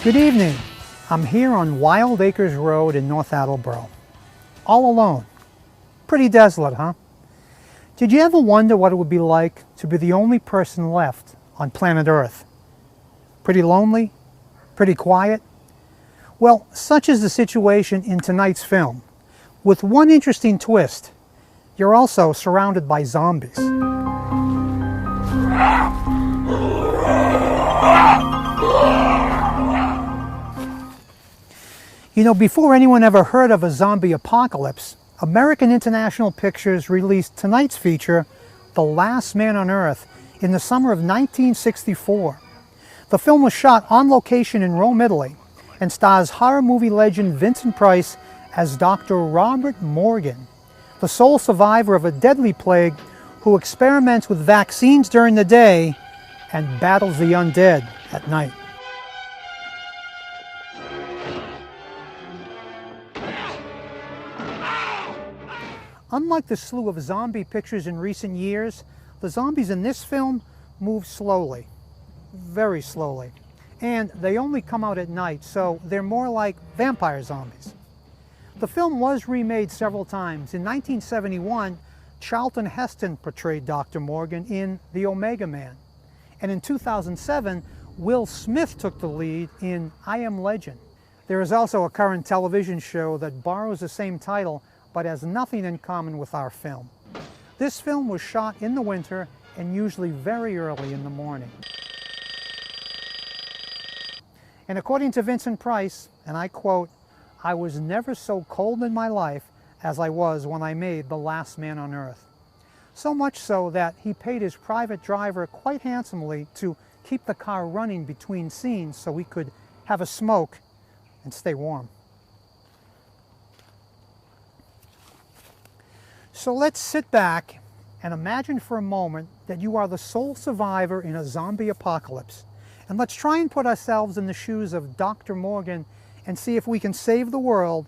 Good evening. I'm here on Wild Acres Road in North Attleboro. All alone. Pretty desolate, huh? Did you ever wonder what it would be like to be the only person left on planet Earth? Pretty lonely? Pretty quiet? Well, such is the situation in tonight's film, with one interesting twist. You're also surrounded by zombies. You know, before anyone ever heard of a zombie apocalypse, American International Pictures released tonight's feature, The Last Man on Earth, in the summer of 1964. The film was shot on location in Rome, Italy, and stars horror movie legend Vincent Price as Dr. Robert Morgan, the sole survivor of a deadly plague who experiments with vaccines during the day and battles the undead at night. Unlike the slew of zombie pictures in recent years, the zombies in this film move slowly, very slowly, and they only come out at night, so they're more like vampire zombies. The film was remade several times. In 1971, Charlton Heston portrayed Dr. Morgan in The Omega Man, and in 2007, Will Smith took the lead in I Am Legend. There is also a current television show that borrows the same title but has nothing in common with our film. This film was shot in the winter and usually very early in the morning. And according to Vincent Price, and I quote, "I was never so cold in my life as I was when I made The Last Man on Earth." So much so that he paid his private driver quite handsomely to keep the car running between scenes so he could have a smoke and stay warm. So let's sit back and imagine for a moment that you are the sole survivor in a zombie apocalypse. And let's try and put ourselves in the shoes of Dr. Morgan and see if we can save the world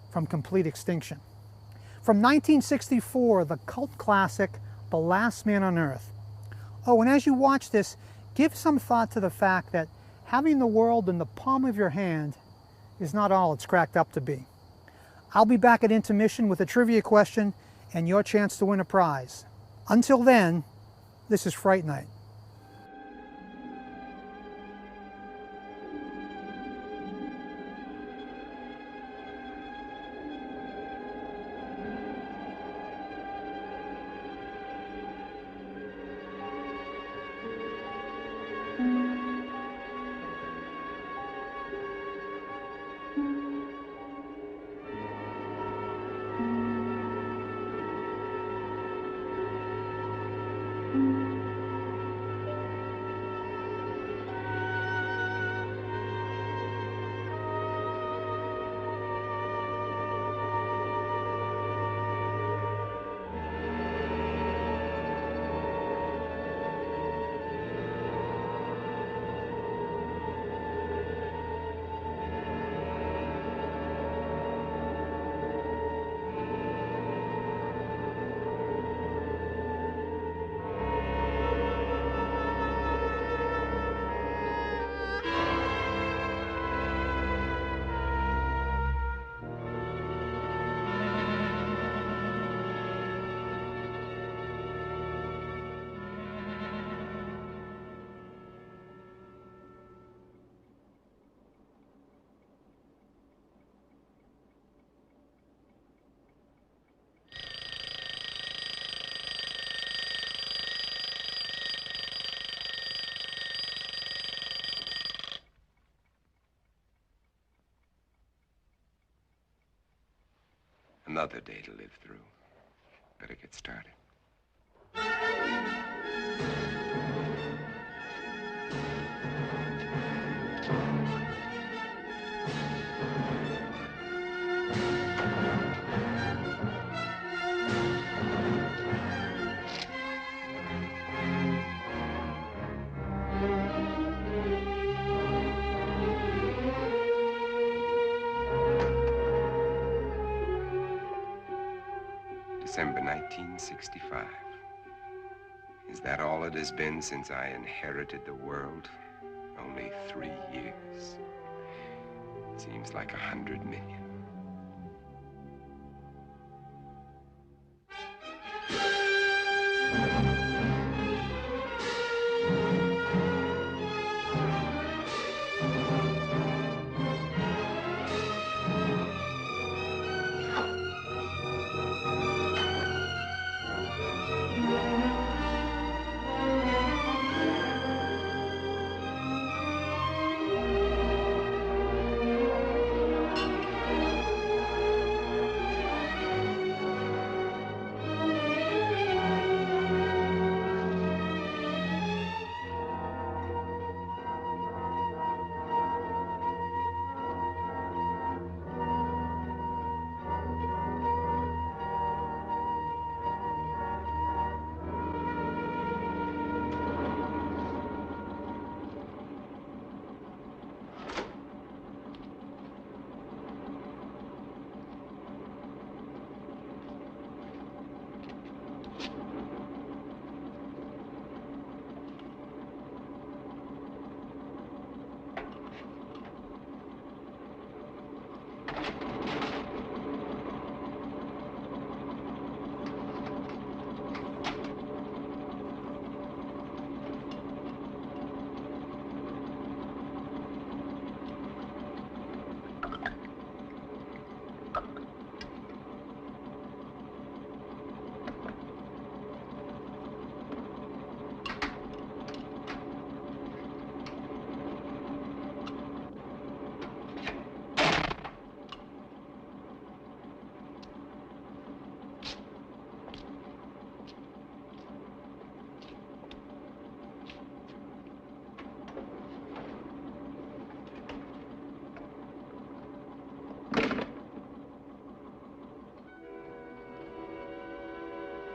from complete extinction. From 1964, the cult classic, The Last Man on Earth. Oh, and as you watch this, give some thought to the fact that having the world in the palm of your hand is not all it's cracked up to be. I'll be back at intermission with a trivia question and your chance to win a prize. Until then, this is Fright Night. Another day to live through. Better get started. December 1965. Is that all it has been since I inherited the world? Only 3 years. seems like 100 million.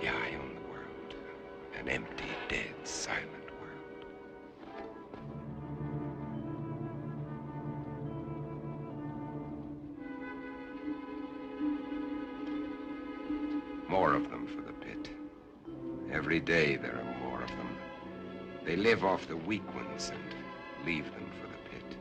Yeah, I own the world. An empty, dead, silent world. More of them for the pit. Every day there are more of them. They live off the weak ones and leave them for the pit.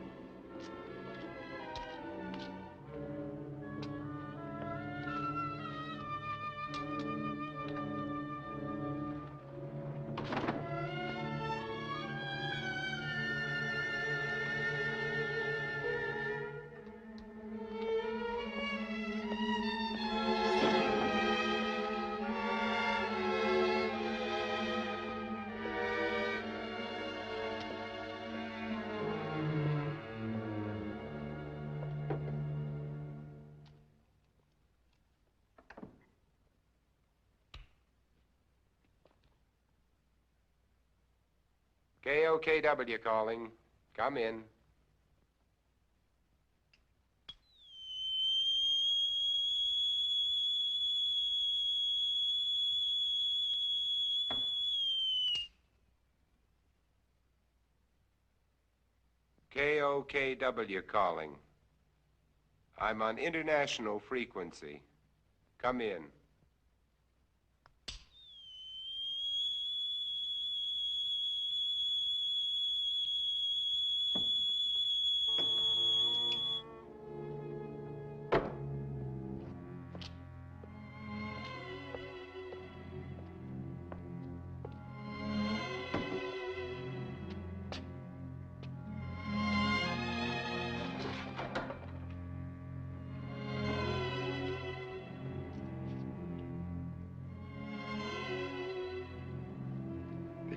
KOKW calling. Come in. KOKW calling. I'm on international frequency. Come in.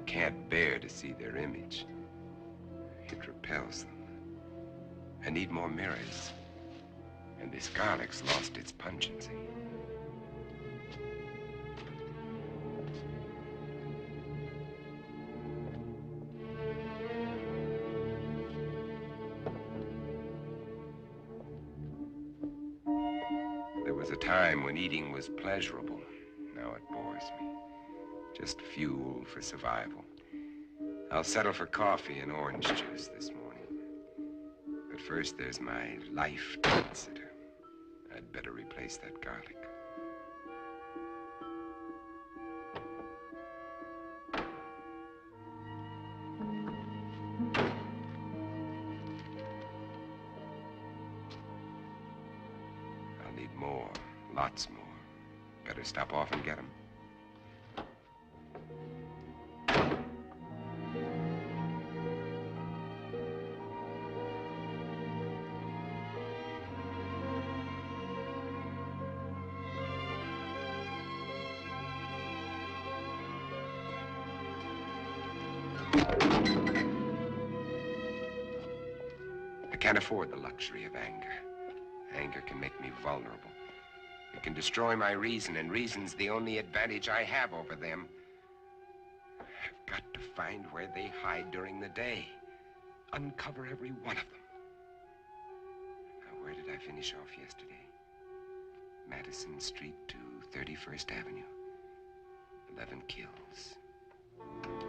Can't bear to see their image. It repels them. I need more mirrors. And this garlic's lost its pungency. There was a time when eating was pleasurable. Now it bores me. Just fuel for survival. I'll settle for coffee and orange juice this morning. But first, there's my life to consider. I'd better replace that garlic. need more, lots more. Better stop off and get them. I can't afford the luxury of anger. Anger can make me vulnerable. It can destroy my reason, and reason's the only advantage I have over them. I've got to find where they hide during the day. Uncover every one of them. Now, where did I finish off yesterday? Madison Street to 31st Avenue. 11 kills.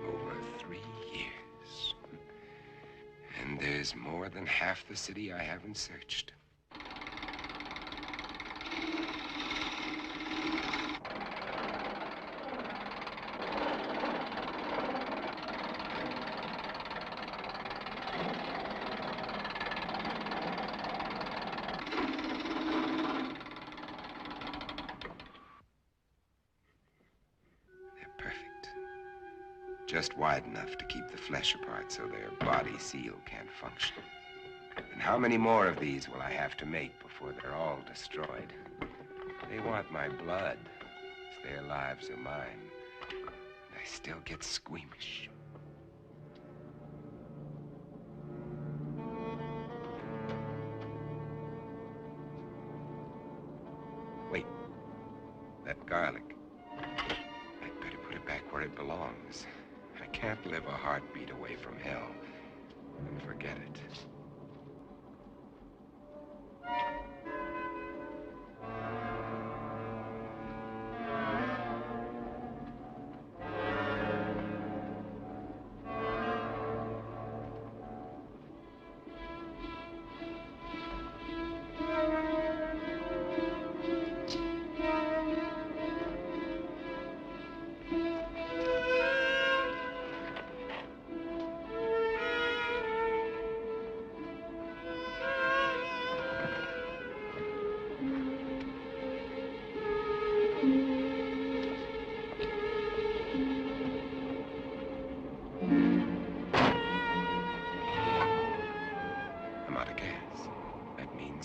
Over 3 years. And there's more than half the city I haven't searched. Just wide enough to keep the flesh apart so their body seal can't function. And how many more of these will I have to make before they're all destroyed? They want my blood. If their lives are mine, I still get squeamish. Wait, that garlic. I'd better put it back where it belongs. I can't live a heartbeat away from hell and forget it.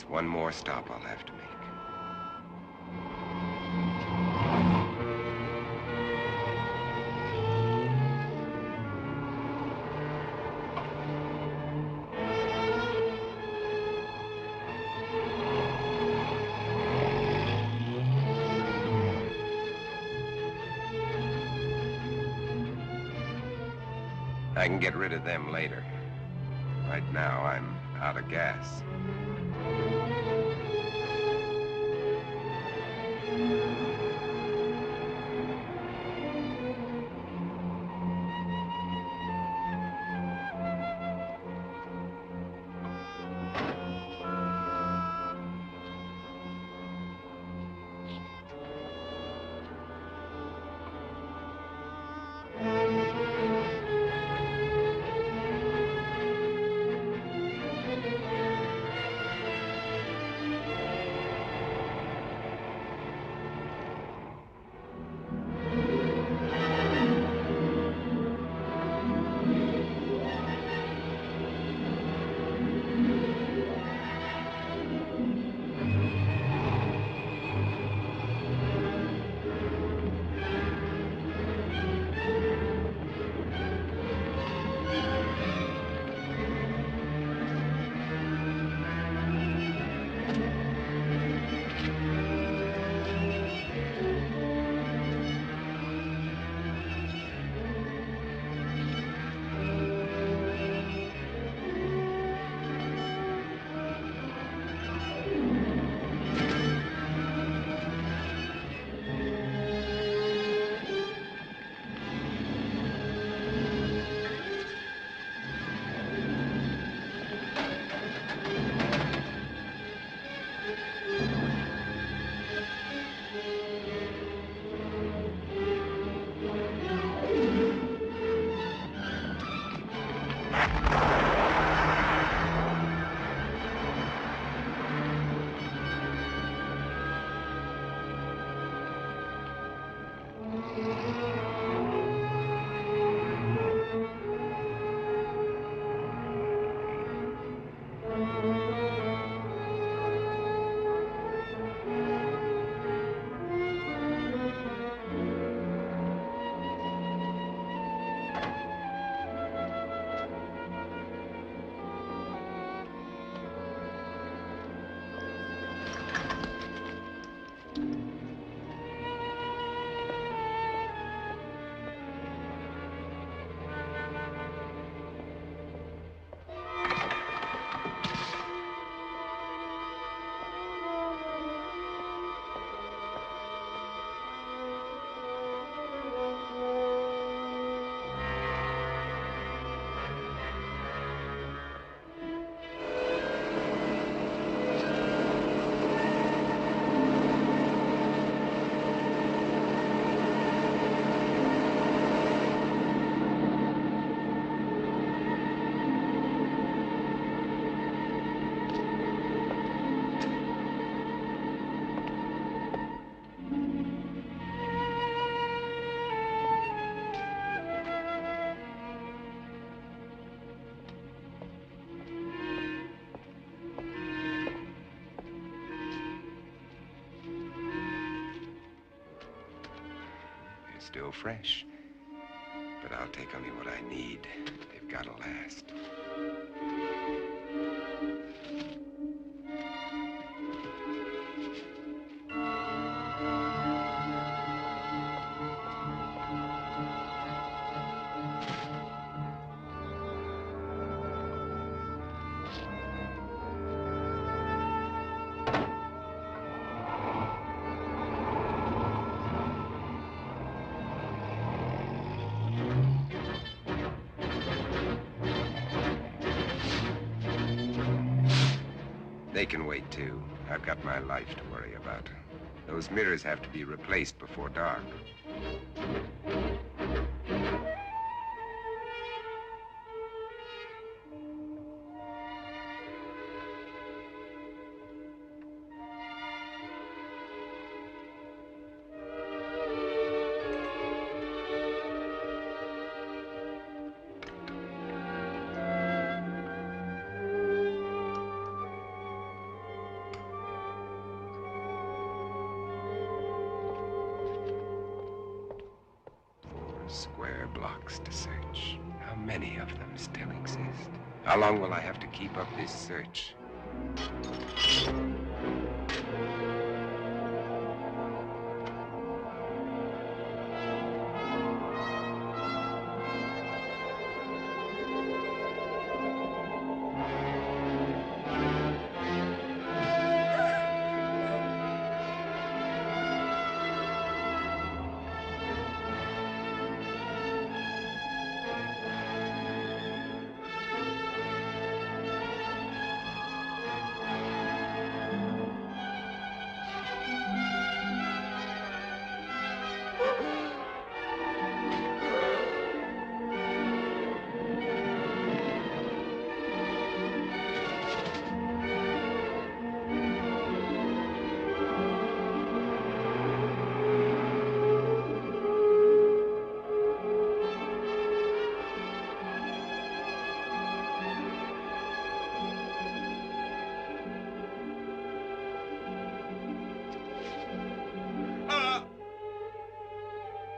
One more stop I'll have to make. I can get rid of them later. Right now, I'm out of gas. Still fresh. But I'll take only what I need. They've got to last. They can wait, too. I've got my life to worry about. Those mirrors have to be replaced before dark. Square blocks to search. How many of them still exist? How long will I have to keep up this search?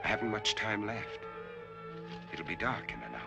I haven't much time left. It'll be dark in an hour.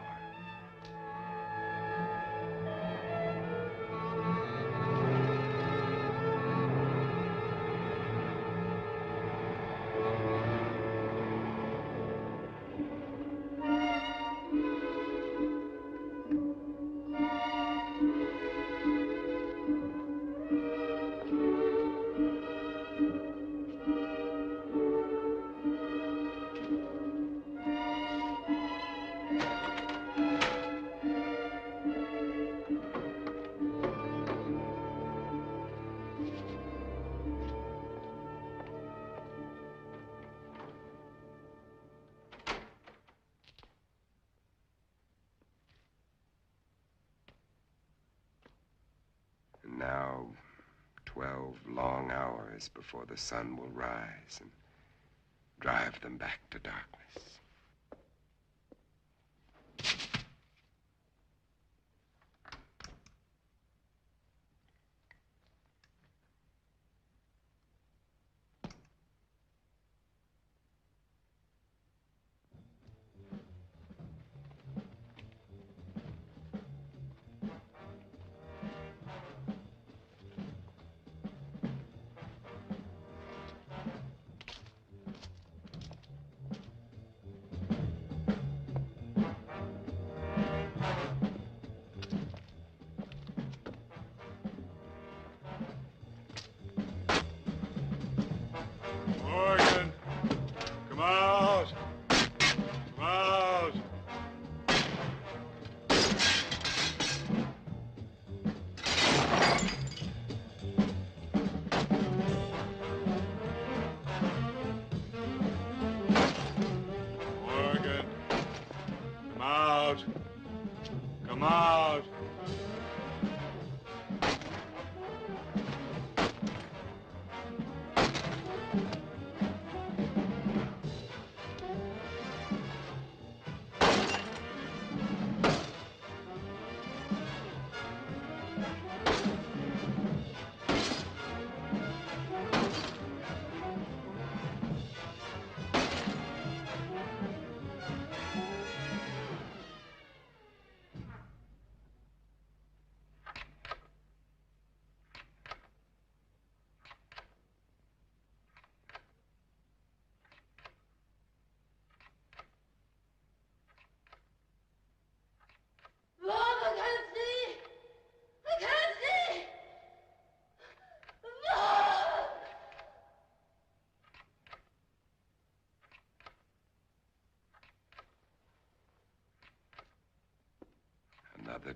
And now, 12 long hours before the sun will rise and drive them back to darkness.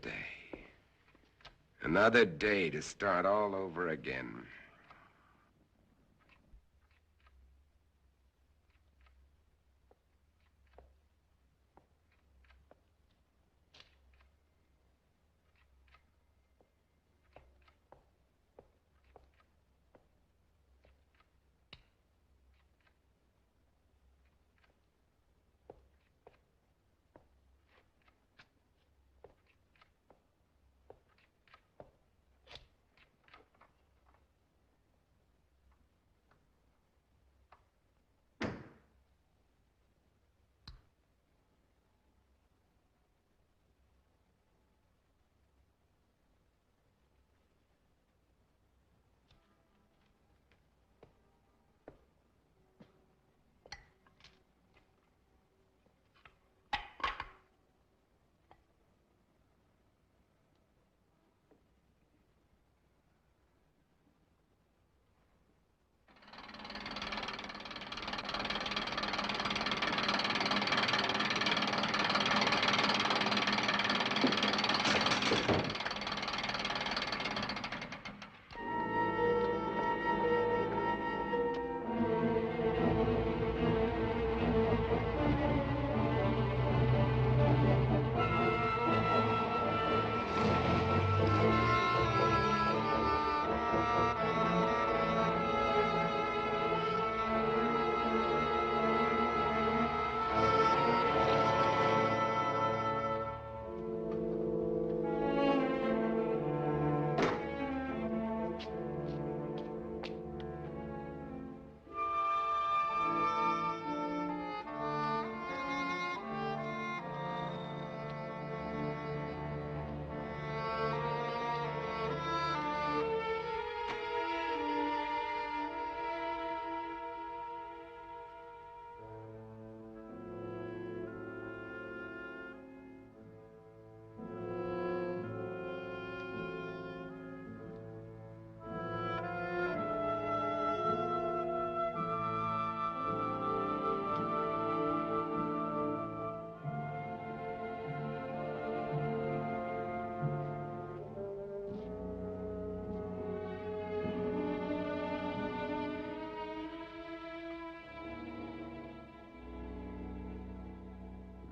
day. Another day to start all over again.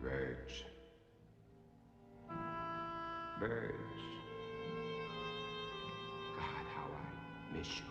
Birds. Birds. God, how I miss you.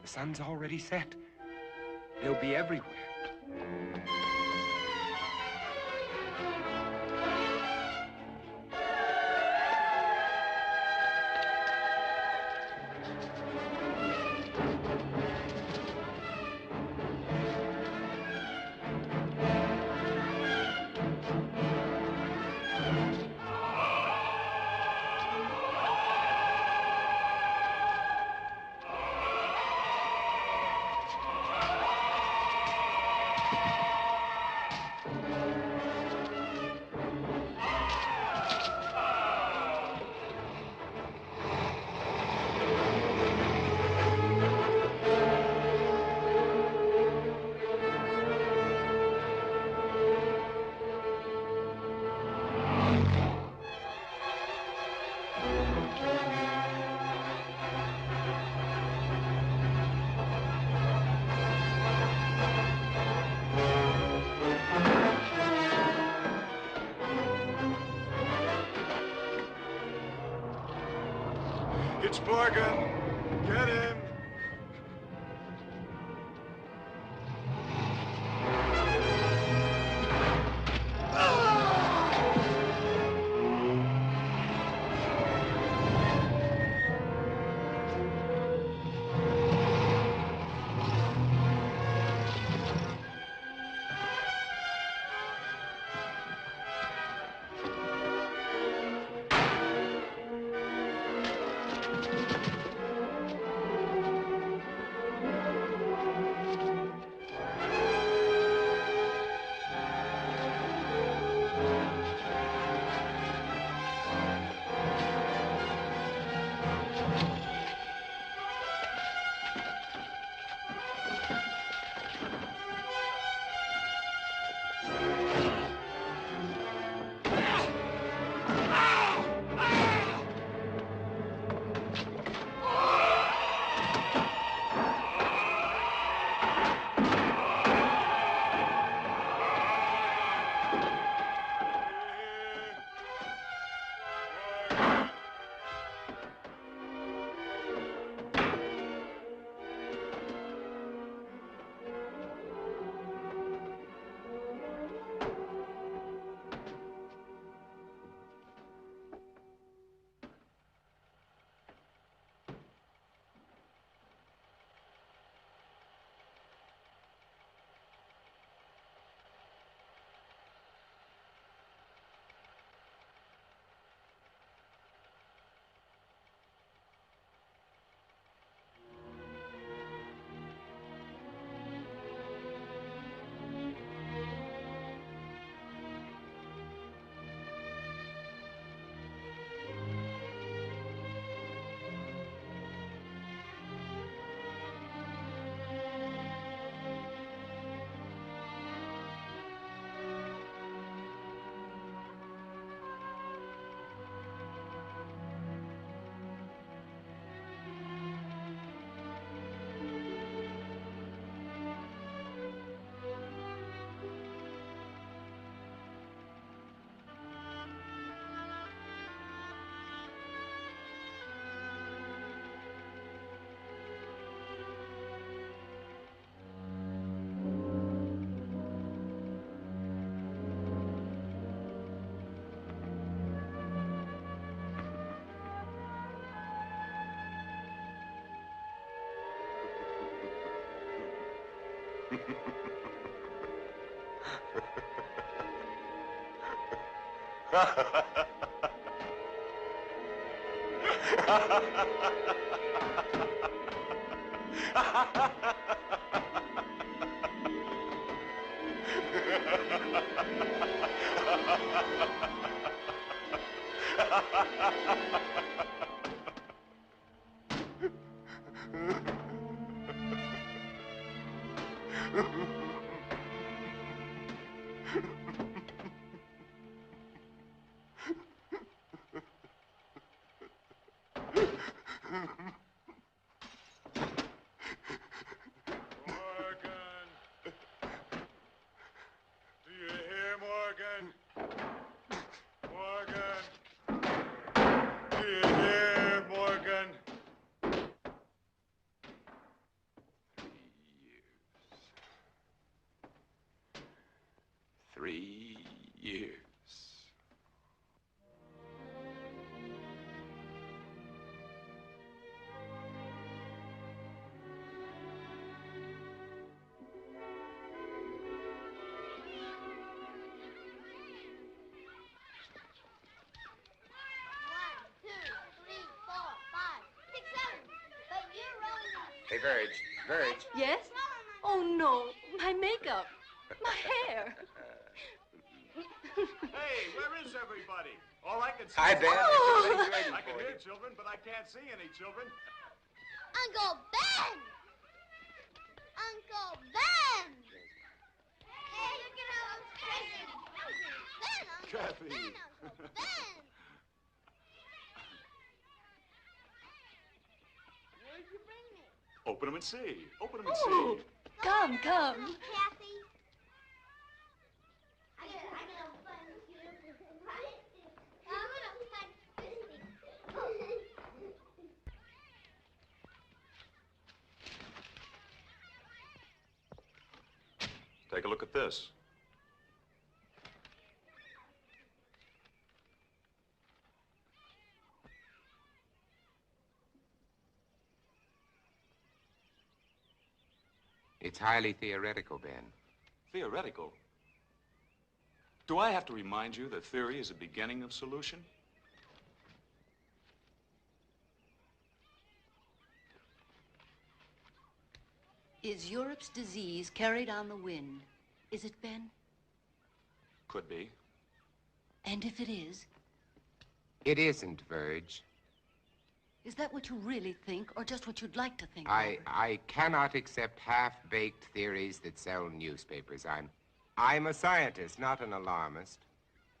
The sun's already set. They'll be everywhere. It's Morgan. Get him. Morgan! Do you hear, Morgan? Morgan! Do you hear, Morgan? 3 years. Hey, Verge. Yes? Oh, no. My makeup. My hair. Hey, where is everybody? All I can see Hi, is... Ben. Oh. I can hear children, but I can't see any children. Uncle Ben! Uncle Ben! Hey, look at how I'm crazy. Ben, Uncle Kathy. Ben, Uncle Ben! Where'd you bring me? Open them and see. Open them and Oh, see. come. Kathy. I got a fun too. I'm gonna fun twisting. Take a look at this. It's highly theoretical, Ben. Theoretical. Do I have to remind you that theory is a beginning of solution? Is Europe's disease carried on the wind? Is it, Ben? Could be. And if it is, It isn't, Verge. is that what you really think, or just what you'd like to think? I Robert? cannot accept half-baked theories that sell newspapers. I'm a scientist, not an alarmist.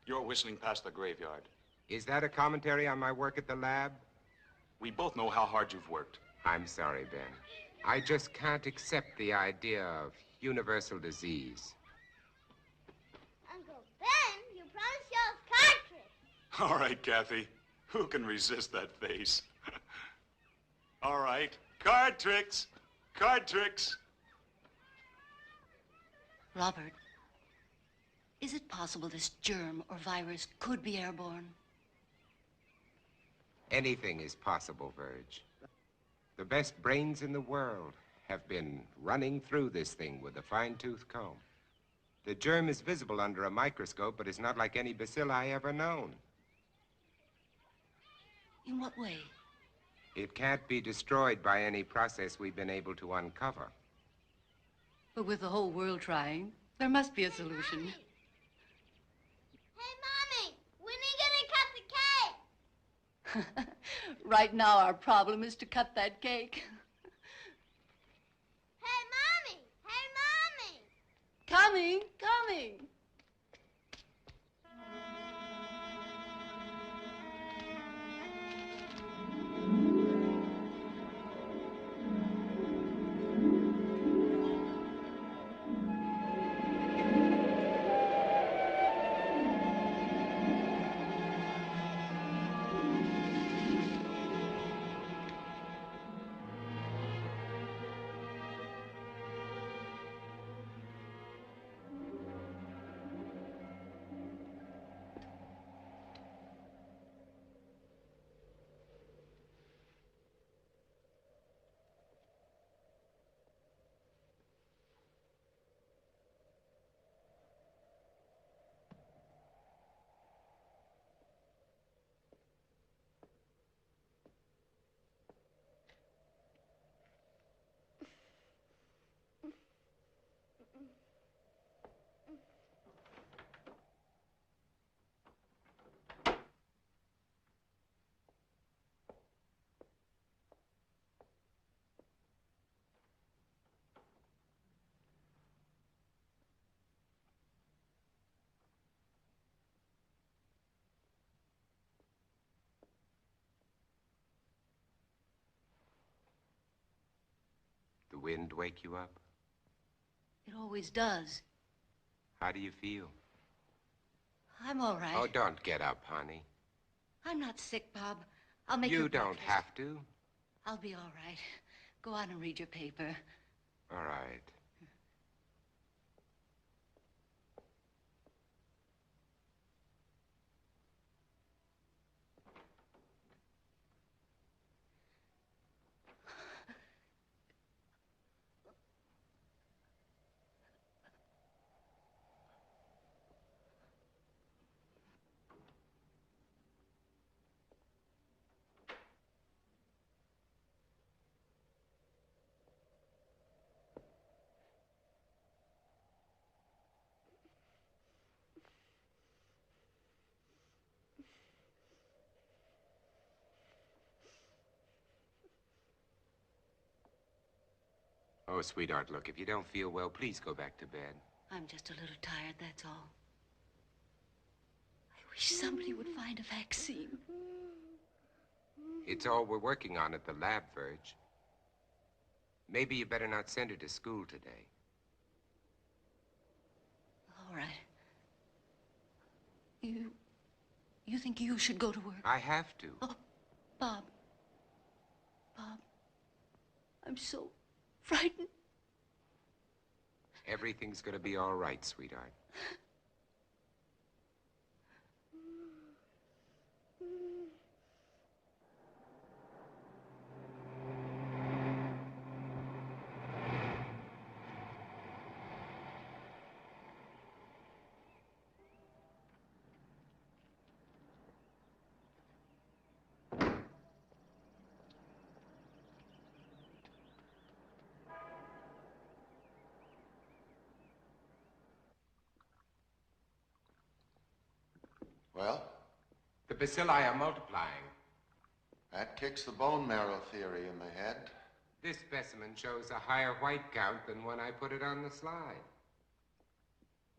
You're whistling past the graveyard. Is that a commentary on my work at the lab? We both know how hard you've worked. I'm sorry, Ben. I just can't accept the idea of universal disease. Uncle Ben, you promised to show us card tricks. All right, Kathy. Who can resist that face? All right. Card tricks. Card tricks. Robert, is it possible this germ or virus could be airborne? Anything is possible, Verge. The best brains in the world have been running through this thing with a fine-tooth comb. The germ is visible under a microscope, but is not like any bacilli ever known. In what way? It can't be destroyed by any process we've been able to uncover. But with the whole world trying, there must be a solution. Hey, Mommy, when are you gonna cut the cake? Right now, our problem is to cut that cake. Hey, Mommy! Hey, Mommy! Coming. wind wake you up? It always does. How do you feel? I'm all right. Oh, don't get up, honey. I'm not sick, Bob. I'll make You don't breakfast. have to. I'll be all right. Go on and read your paper. All right. Oh, sweetheart, look, if you don't feel well, please go back to bed. I'm just a little tired, that's all. I wish somebody would find a vaccine. It's all we're working on at the lab, Virg. Maybe you better not send her to school today. All right. You think you should go to work? I have to. Oh, Bob. Bob. I'm so frightened. Everything's gonna be all right, sweetheart. Well, The bacilli are multiplying. that kicks the bone marrow theory in the head. This specimen shows a higher white count than when I put it on the slide.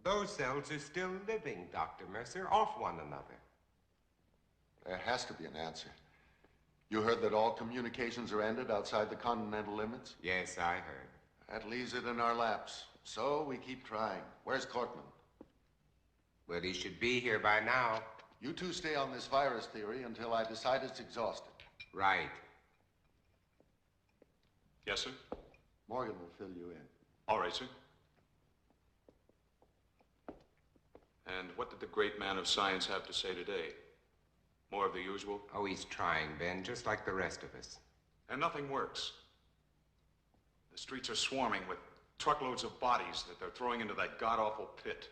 Those cells are still living, Dr. Mercer, off one another. There has to be an answer. You heard that all communications are ended outside the continental limits? Yes, I heard. That leaves it in our laps. So we keep trying. Where's Cortman? Well, he should be here by now. You two stay on this virus theory until I decide it's exhausted. Right. Yes, sir? Morgan will fill you in. All right, sir. And what did the great man of science have to say today? More of the usual? Oh, he's trying, Ben, just like the rest of us. And nothing works. The streets are swarming with truckloads of bodies that they're throwing into that god-awful pit.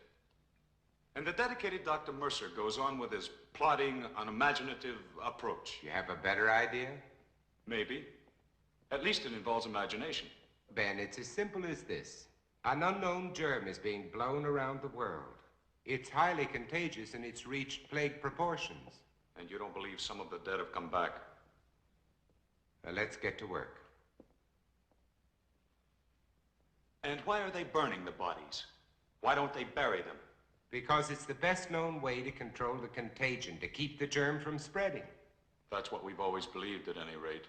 And the dedicated Dr. Mercer goes on with his plodding, unimaginative approach. You have a better idea? Maybe. At least it involves imagination. Ben, it's as simple as this. An unknown germ is being blown around the world. It's highly contagious and it's reached plague proportions. And you don't believe some of the dead have come back? Now, let's get to work. And why are they burning the bodies? Why don't they bury them? Because it's the best known way to control the contagion, to keep the germ from spreading. That's what we've always believed, at any rate.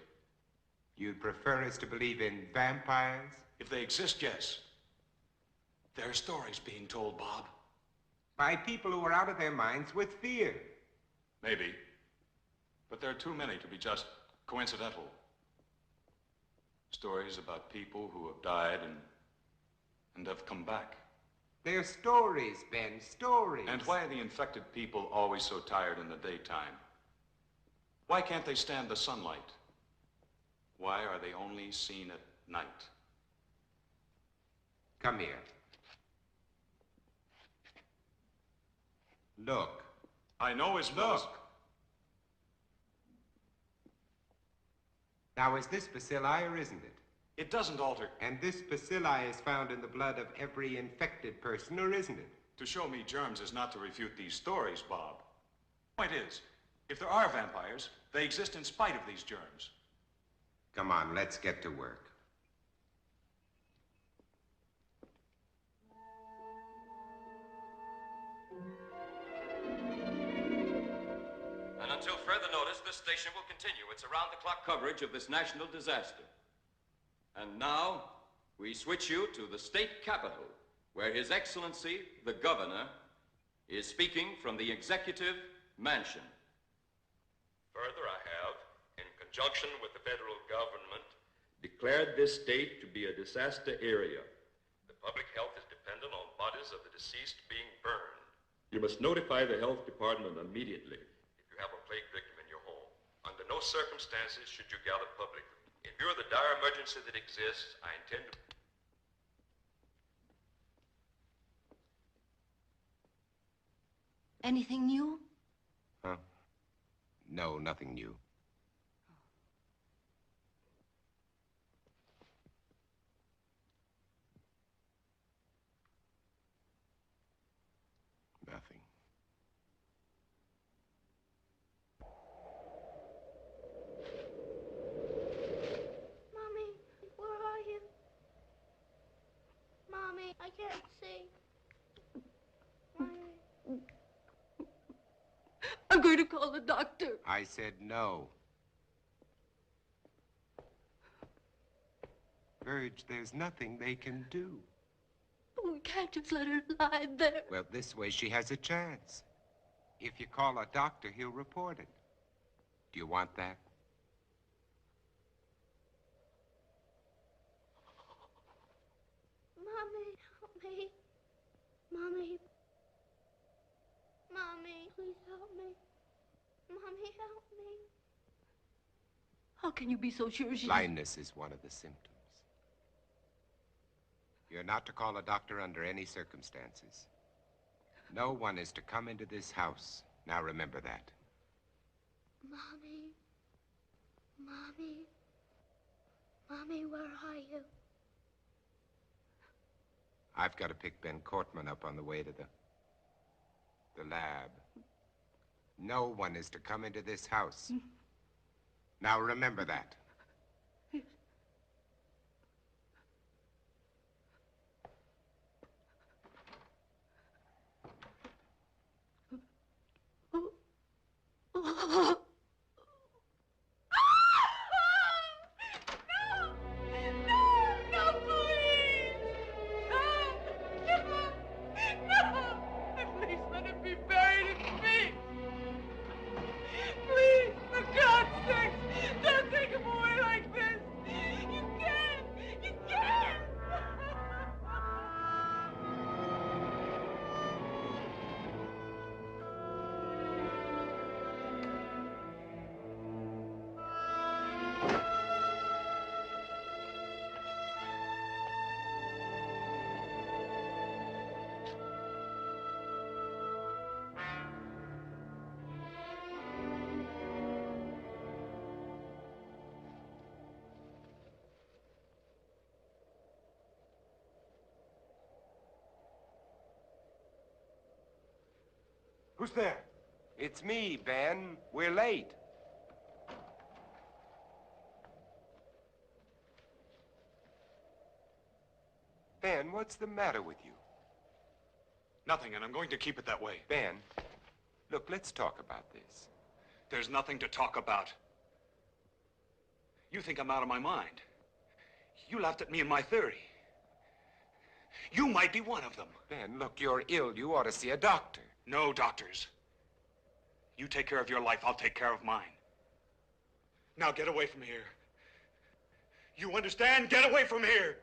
You'd prefer us to believe in vampires? If they exist, yes. There are stories being told, Bob. By people who are out of their minds with fear. Maybe. But there are too many to be just coincidental. Stories about people who have died and have come back. They're stories, Ben, stories. And why are the infected people always so tired in the daytime? Why can't they stand the sunlight? Why are they only seen at night? Come here. Look. I know his Look. nose. Now, is this bacilli or isn't it? It doesn't alter. And this bacilli is found in the blood of every infected person, or isn't it? To show me germs is not to refute these stories, Bob. Point is, if there are vampires, they exist in spite of these germs. Come on, let's get to work. And until further notice, this station will continue its around-the-clock coverage of this national disaster. And now, we switch you to the state capitol, where His Excellency, the Governor, is speaking from the Executive Mansion. Further, I have, in conjunction with the federal government, Declared this state to be a disaster area. the public health is dependent on bodies of the deceased being burned. You must notify the health department immediately. If you have a plague victim in your home, under no circumstances should you gather publicly. In view of the dire emergency that exists, I intend to... Anything new? Huh? No, nothing new. Nothing. Mommy, where are you? Mommy, I can't see. Mommy. I'm going to call the doctor. I said no. Virg, there's nothing they can do. We can't just let her lie there. Well, this way she has a chance. If you call a doctor, he'll report it. Do you want that? Mommy, help me. Mommy. Mommy, please help me. Mommy, help me. How can you be so sure she... Blindness is one of the symptoms. You're not to call a doctor under any circumstances. No one is to come into this house. Now remember that. Mommy. Mommy. Mommy, where are you? I've got to pick Ben Cortman up on the way to the lab. No one is to come into this house. Now remember that. Who's there? It's me, Ben. We're late. Ben, what's the matter with you? Nothing, and I'm going to keep it that way. Ben, look, let's talk about this. There's nothing to talk about. You think I'm out of my mind. You laughed at me and my theory. You might be one of them. Ben, look, you're ill. You ought to see a doctor. No doctors. You take care of your life, I'll take care of mine. Now get away from here. You understand? Get away from here!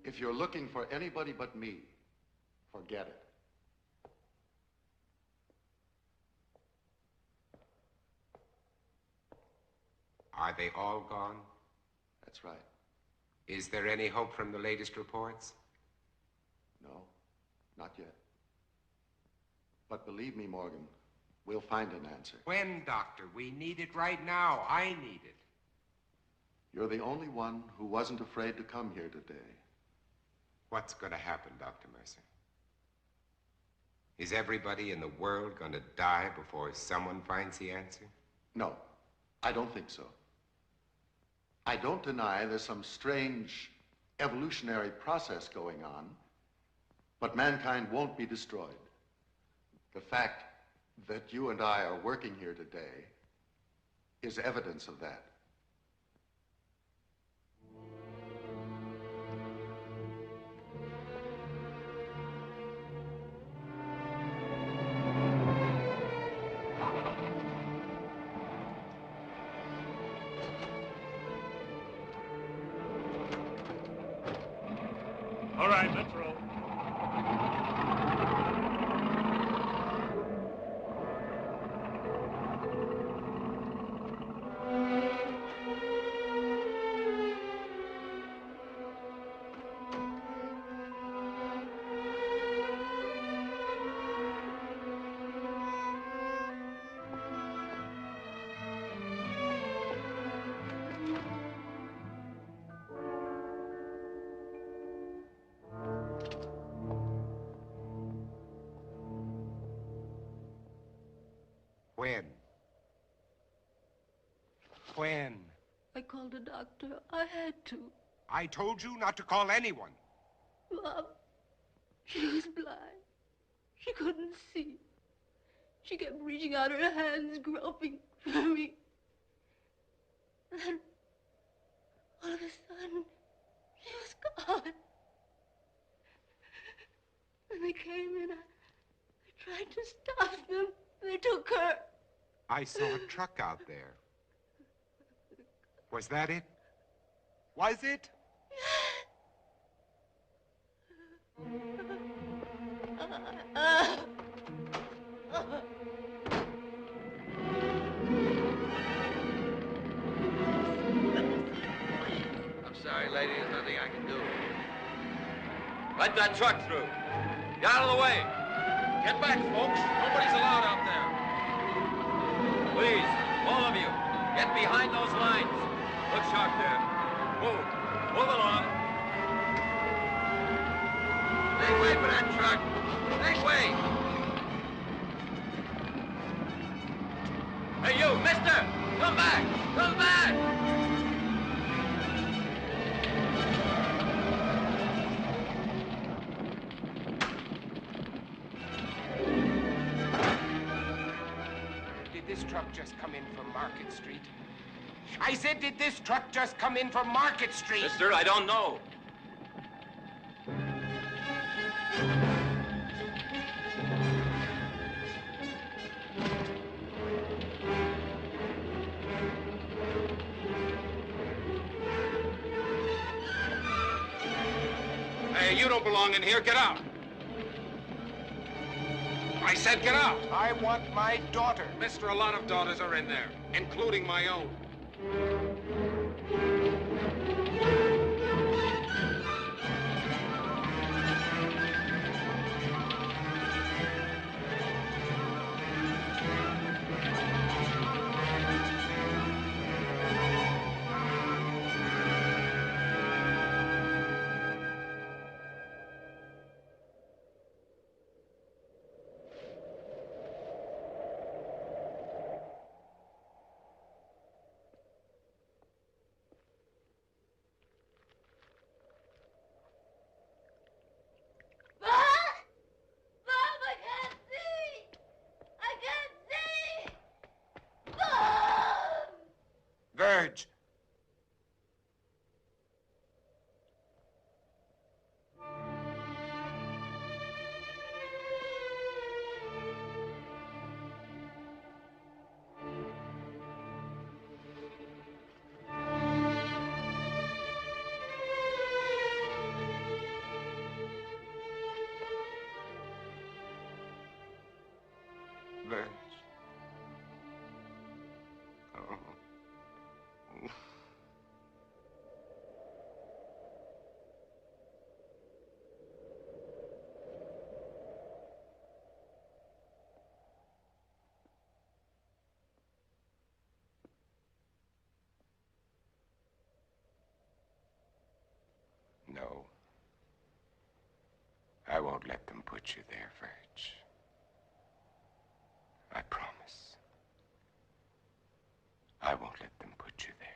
If you're looking for anybody but me, forget it. Are they all gone? That's right. Is there any hope from the latest reports? No, not yet. But believe me, Morgan, we'll find an answer. When, Doctor? We need it right now. I need it. You're the only one who wasn't afraid to come here today. What's going to happen, Dr. Mercer? Is everybody in the world going to die before someone finds the answer? No, I don't think so. I don't deny there's some strange evolutionary process going on, but mankind won't be destroyed. The fact that you and I are working here today is evidence of that. All right, let's roll. When? When? I called a doctor. I had to. I told you not to call anyone. Mom, she was blind. She couldn't see. She kept reaching out her hands, groping for me. And then, all of a sudden, she was gone. When they came in, I tried to stop them. They took her. I saw a truck out there. Was that it? Was it? I'm sorry, lady. There's nothing I can do. Let that truck through. Get out of the way. Get back, folks. Nobody's allowed out there. Please, all of you, get behind those lines. Look sharp there. Move. Move along. Make way for that truck. Make way. Hey, you, mister! Come back! Come back! Did this truck just come in from Market Street? I said, did this truck just come in from Market Street? Mister, I don't know. Hey, you don't belong in here. Get out. I said get out. I want my daughter. Mister, a lot of daughters are in there, including my own. Verge. won't let them put you there, Virg. I promise. I won't let them put you there.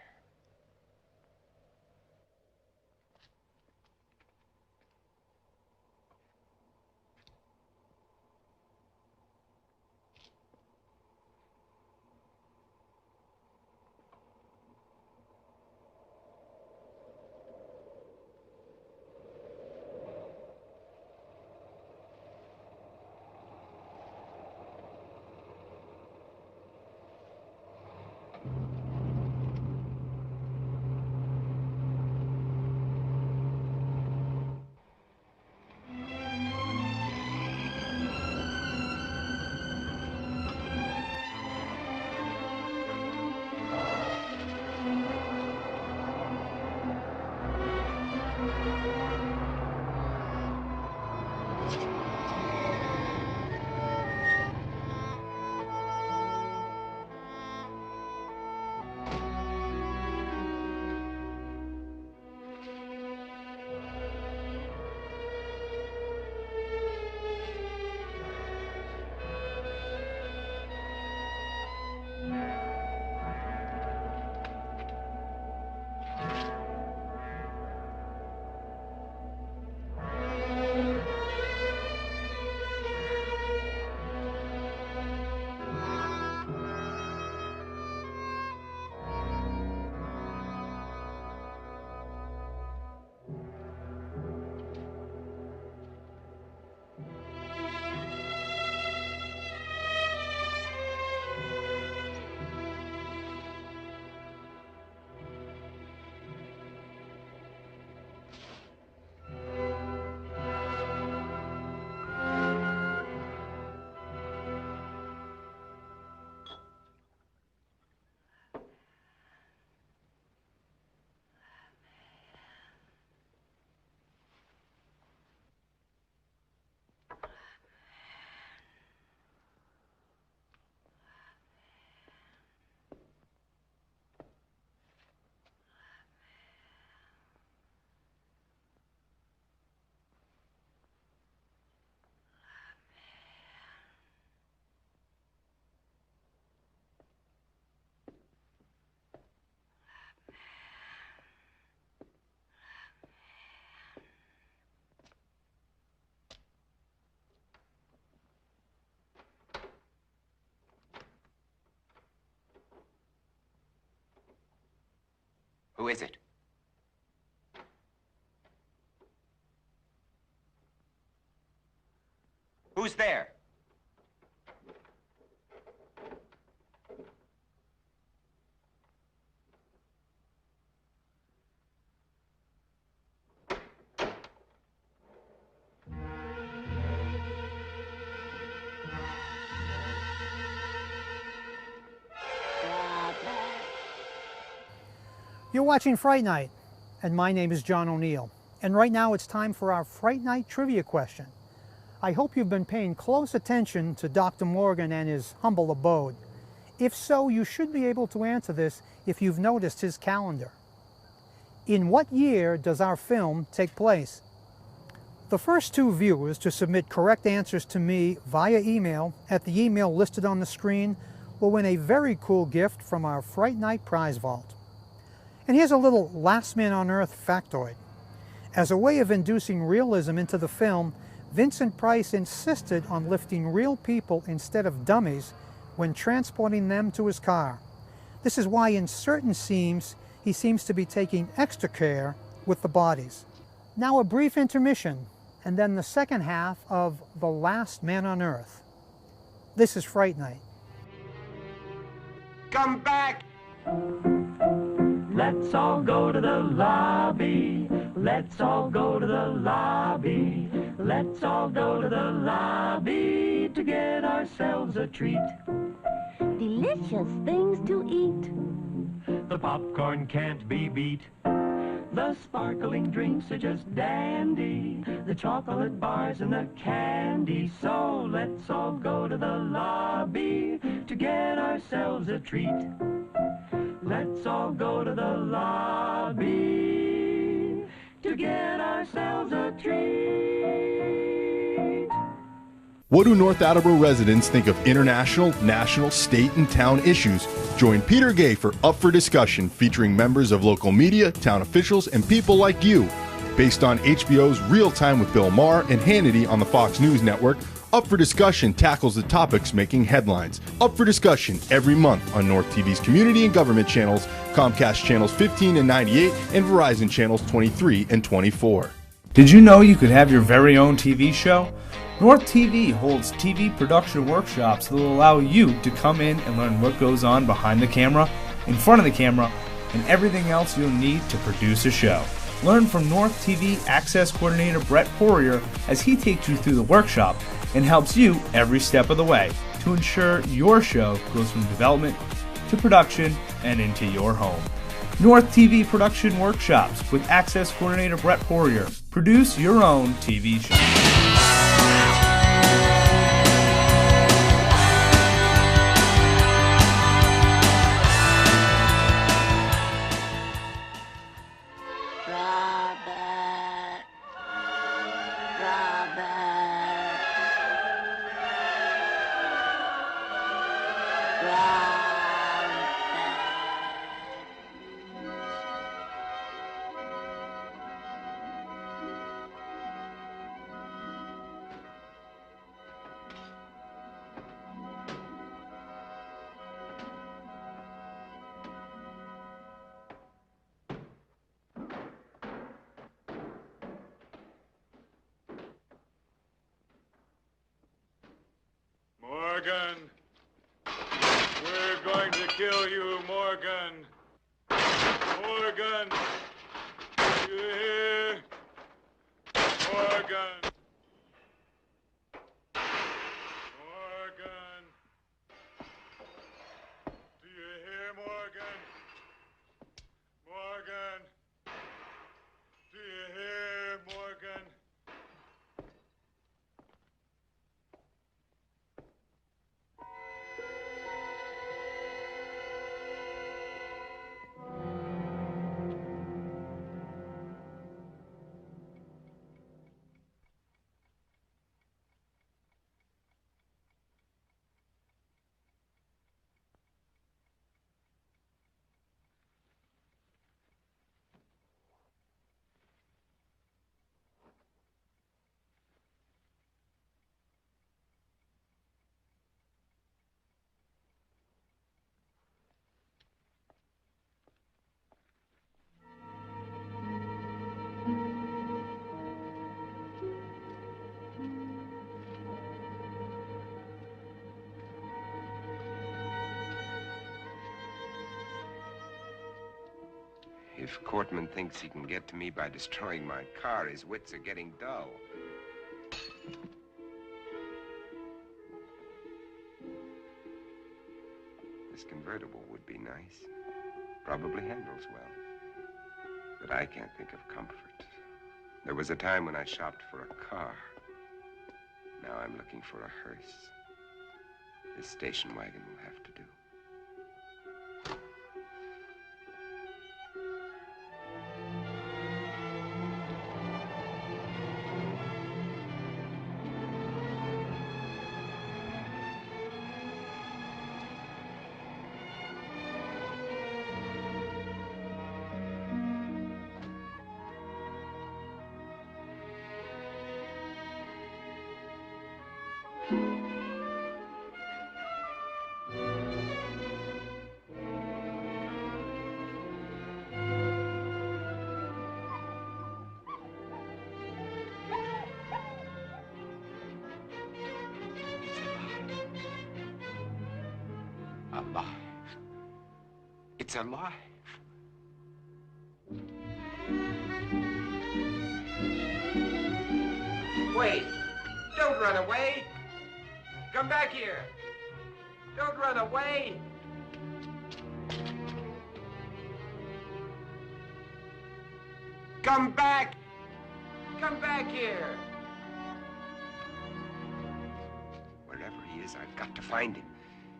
Who is it? Who's there? You're watching Fright Night, and my name is John O'Neill. And right now it's time for our Fright Night trivia question. I hope you've been paying close attention to Dr. Morgan and his humble abode. If so, you should be able to answer this if you've noticed his calendar. In what year does our film take place? The first two viewers to submit correct answers to me via email at the email listed on the screen will win a very cool gift from our Fright Night prize vault. And here's a little Last Man on Earth factoid. As a way of inducing realism into the film, Vincent Price insisted on lifting real people instead of dummies when transporting them to his car. This is why in certain scenes he seems to be taking extra care with the bodies. Now a brief intermission, and then the second half of The Last Man on Earth. This is Fright Night. Come back! Let's all go to the lobby. Let's all go to the lobby. Let's all go to the lobby to get ourselves a treat. Delicious things to eat. The popcorn can't be beat. The sparkling drinks are just dandy. The chocolate bars and the candy. So let's all go to the lobby to get ourselves a treat. Let's all go to the lobby to get ourselves a treat. What do North Attleboro residents think of international, national, state, and town issues? Join Peter Gay for Up for Discussion, featuring members of local media, town officials, and people like you. Based on HBO's Real Time with Bill Maher and Hannity on the Fox News Network, Up for Discussion tackles the topics making headlines. Up for Discussion every month on North TV's community and government channels, Comcast channels 15 and 98, and Verizon channels 23 and 24. Did you know you could have your very own TV show? North TV holds TV production workshops that will allow you to come in and learn what goes on behind the camera, in front of the camera, and everything else you'll need to produce a show. Learn from North TV Access Coordinator Brett Poirier as he takes you through the workshop and helps you every step of the way to ensure your show goes from development to production and into your home. North TV Production Workshops with Access Coordinator Brett Poirier. Produce your own TV show. Morgan! We're going to kill you, Morgan! Morgan! You hear? Morgan! Morgan! Do you hear, Morgan? Morgan! Do you hear, Morgan? If Cortman thinks he can get to me by destroying my car, his wits are getting dull. This convertible would be nice. Probably handles well. But I can't think of comfort. There was a time when I shopped for a car. Now I'm looking for a hearse. This station wagon will have to do. Alive. It's alive. Wait! Don't run away! Come back here! Don't run away! Come back! Come back here! Wherever he is, I've got to find him.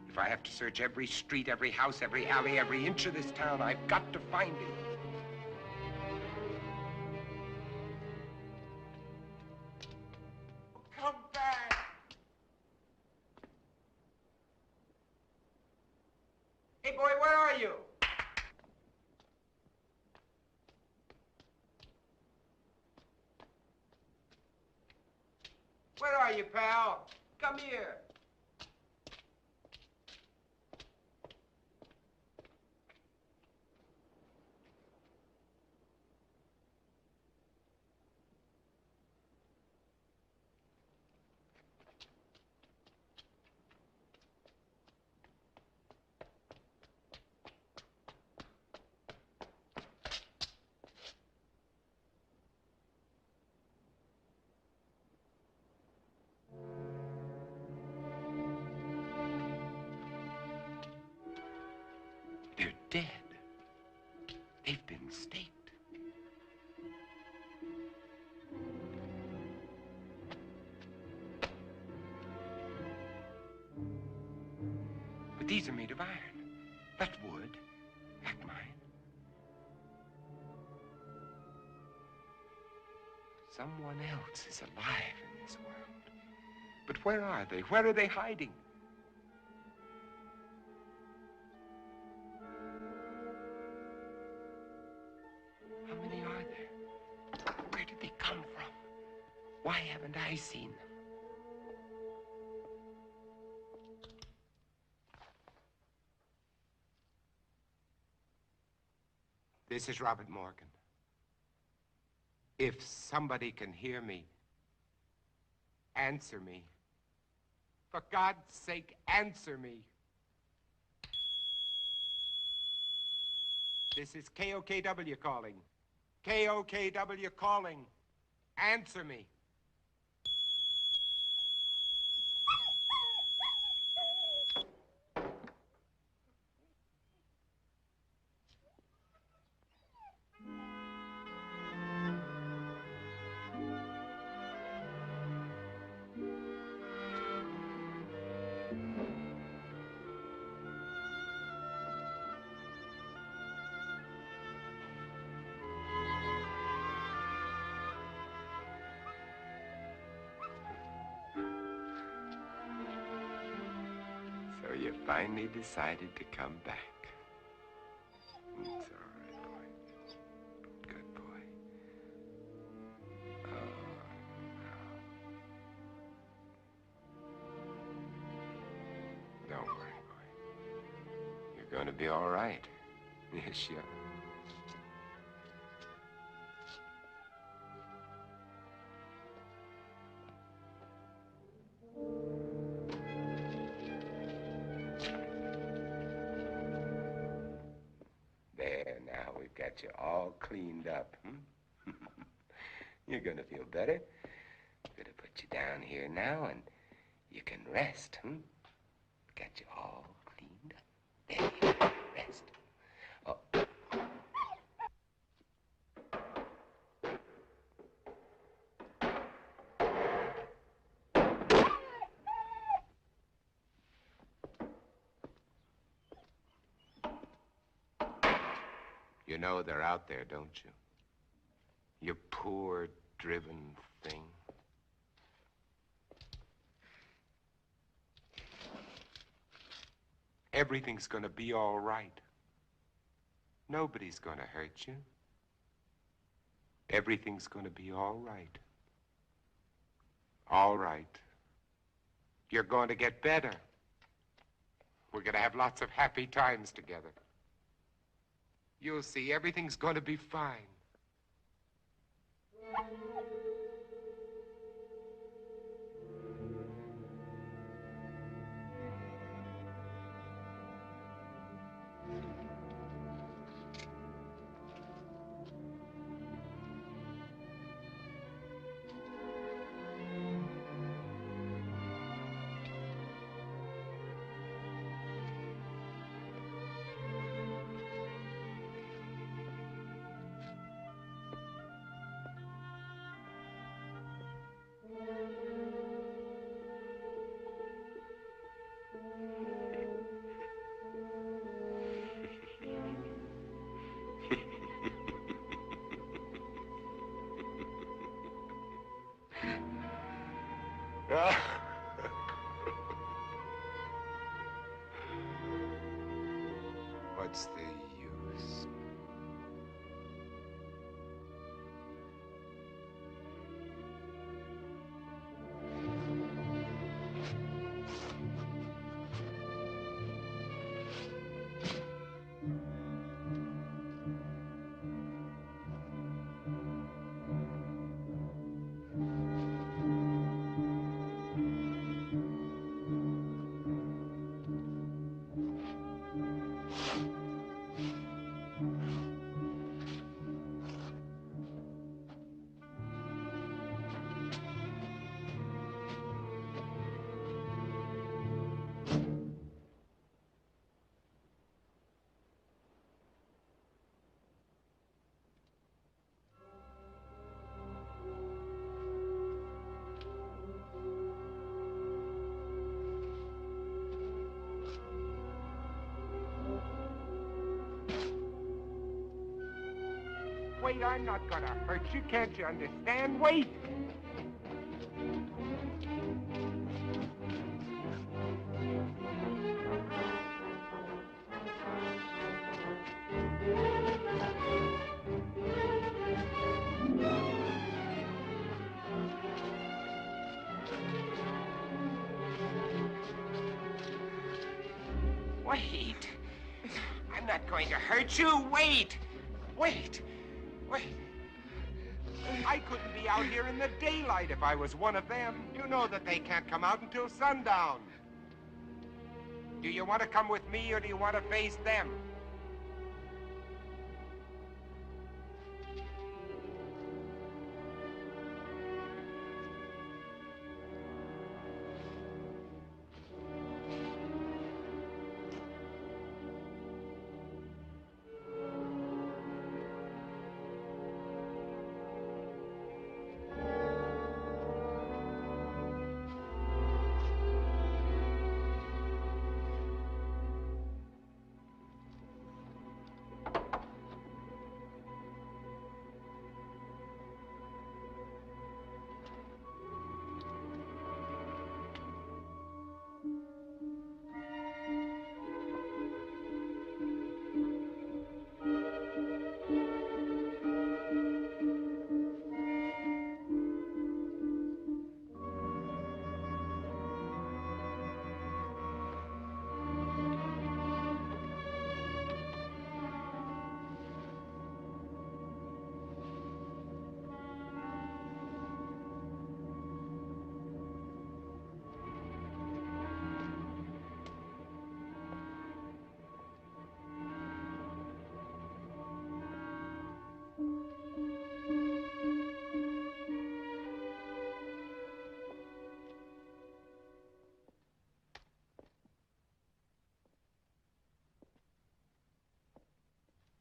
If I have to search every street, every house, every alley, every inch of this town, I've got to find him. Come back! Where are you, pal? Come here. They're dead. They've been staked. But these are made of iron. That's wood, like mine. Someone else is alive in this world. But where are they? Where are they hiding? How many are there? Where did they come from? Why haven't I seen them? This is Robert Morgan. If somebody can hear me, answer me. For God's sake, answer me. This is KOKW calling. KOKW calling. Answer me. So you finally decided to come back. It's all right, boy. Good boy. Oh, no. Don't worry, boy. You're going to be all right. Yes, you are. There, now we've got you all cleaned up. You're gonna feel better. Gonna put you down here now and you can rest. Got you all cleaned up. There you go. Rest. Oh. You know they're out there, don't you? You poor, driven thing. Everything's gonna be all right. Nobody's gonna hurt you. Everything's gonna be all right. All right. You're going to get better. We're gonna have lots of happy times together. You'll see, everything's going to be fine. wait, I'm not gonna hurt you. Can't you understand? Wait. Wait. I'm not going to hurt you. Wait. Wait. Wait. I couldn't be out here in the daylight if I was one of them. You know that they can't come out until sundown. Do you want to come with me or do you want to face them?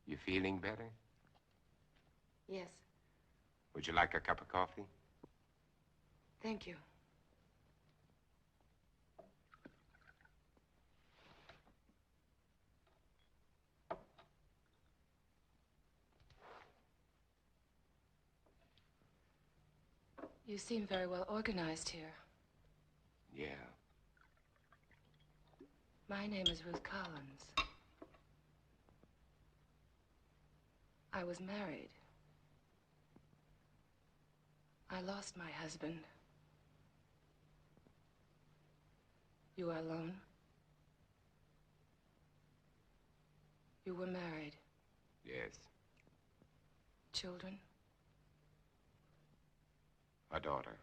You feeling better? Yes, Would you like a cup of coffee? thank you. You seem very well organized here. Yeah. My name is Ruth Collins. I was married. I lost my husband. You are alone? You were married. Yes. Children? A daughter.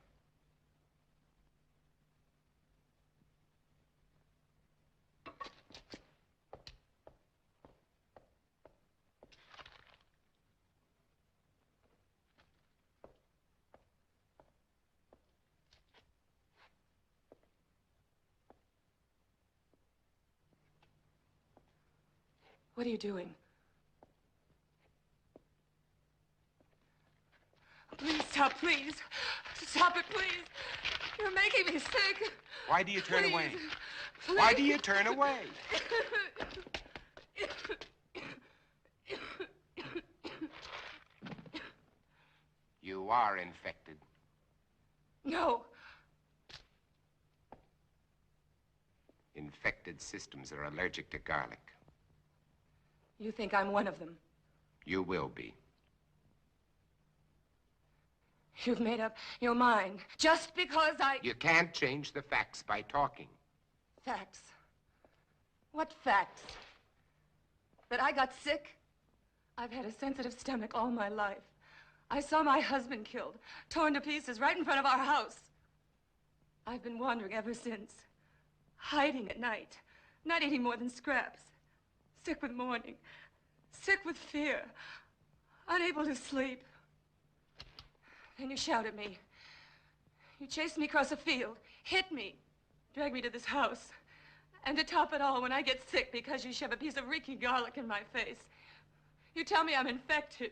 What are you doing? Please stop, please. Stop it, please. You're making me sick. Why do you turn Please. away? Please. Why do you turn away? You are infected. No. Infected systems are allergic to garlic. You think I'm one of them? You will be. You've made up your mind just because I... You can't change the facts by talking. Facts? What facts? That I got sick? I've had a sensitive stomach all my life. I saw my husband killed, torn to pieces right in front of our house. I've been wandering ever since. Hiding at night, not eating more than scraps. Sick with mourning, sick with fear, unable to sleep. Then you shout at me. You chased me across a field, hit me, dragged me to this house. And to top it all, when I get sick because you shove a piece of reeking garlic in my face, you tell me I'm infected.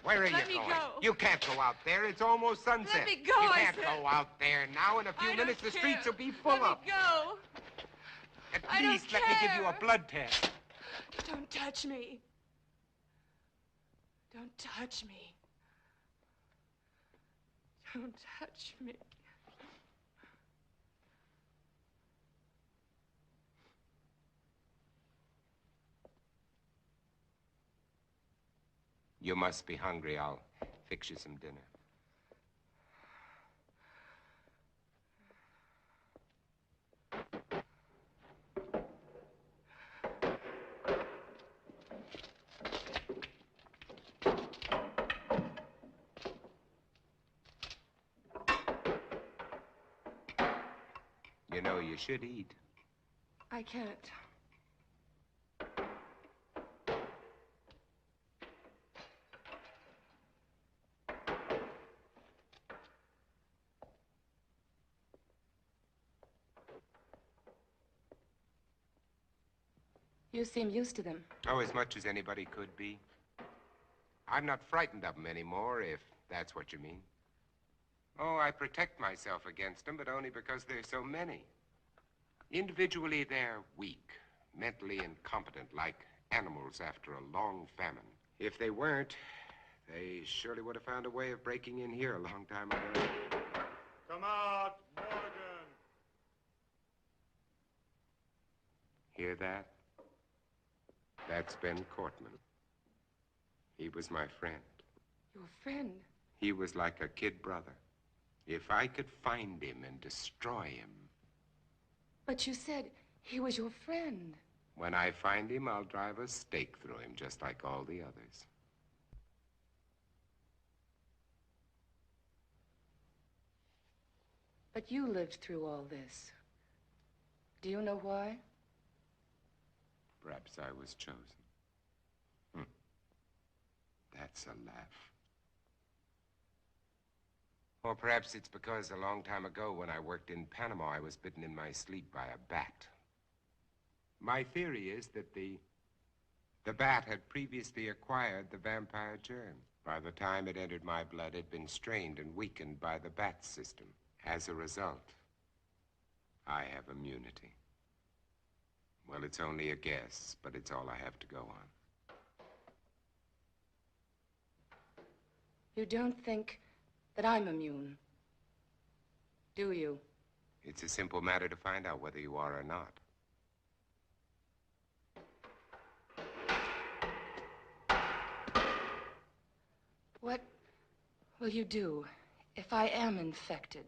Where are you Let me going? go. You can't go out there. It's almost sunset. Let me go, You I can't said. go out there now. In a few I don't minutes, the care. streets will be full Let up. me go. At I don't least let me give you a care. blood test. Don't touch me. Don't touch me. Don't touch me. You must be hungry. I'll fix you some dinner. You know, you should eat. I can't. You seem used to them. Oh, as much as anybody could be. I'm not frightened of them anymore, if that's what you mean. Oh, I protect myself against them, but only because there's so many. Individually, they're weak, mentally incompetent, like animals after a long famine. If they weren't, they surely would have found a way of breaking in here a long time ago. Come out, Morgan. Hear that? That's Ben Cortman. He was my friend. Your friend? He was like a kid brother. If I could find him and destroy him. But you said he was your friend. When I find him, I'll drive a stake through him, just like all the others. But you lived through all this. Do you know why? Perhaps I was chosen. That's a laugh. Or perhaps it's because a long time ago when I worked in Panama, I was bitten in my sleep by a bat. My theory is that the bat had previously acquired the vampire germ. By the time it entered my blood, it had been strained and weakened by the bat system. As a result, I have immunity. Well, it's only a guess, but it's all I have to go on. You don't think that I'm immune, do you? It's a simple matter to find out whether you are or not. What will you do if I am infected?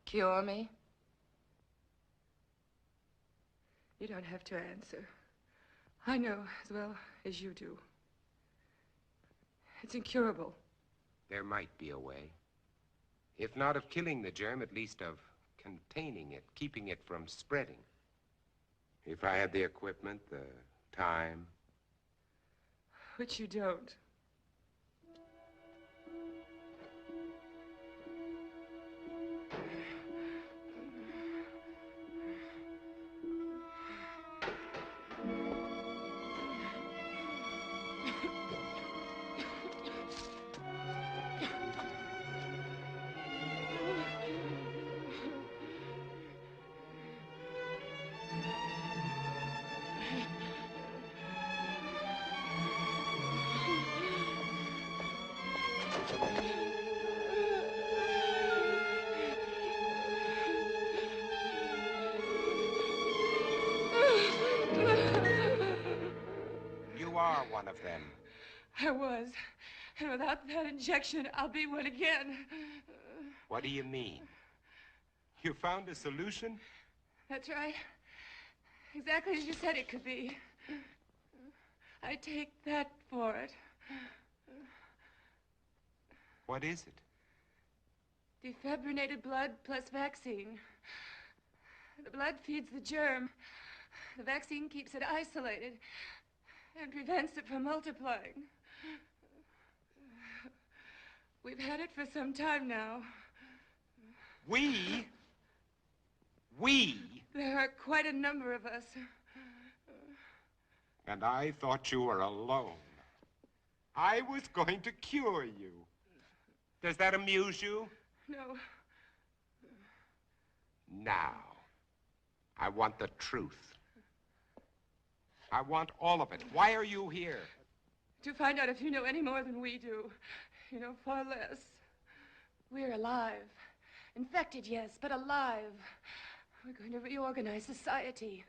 Cure me? You don't have to answer. I know as well as you do. It's incurable. There might be a way. If not of killing the germ, at least of containing it, keeping it from spreading. If I had the equipment, the time. Which you don't. One of them. I was. And without that injection, I'll be one again. What do you mean? You found a solution? That's right. Exactly as you said it could be. I take that for it. What is it? Defibrinated blood plus vaccine. The blood feeds the germ. The vaccine keeps it isolated and prevents it from multiplying. We've had it for some time now. We? There are quite a number of us. And I thought you were alone. I was going to cure you. Does that amuse you? No. Now, I want the truth. I want all of it. Why are you here? To find out if you know any more than we do. You know far less. We're alive. Infected, yes, but alive. We're going to reorganize society.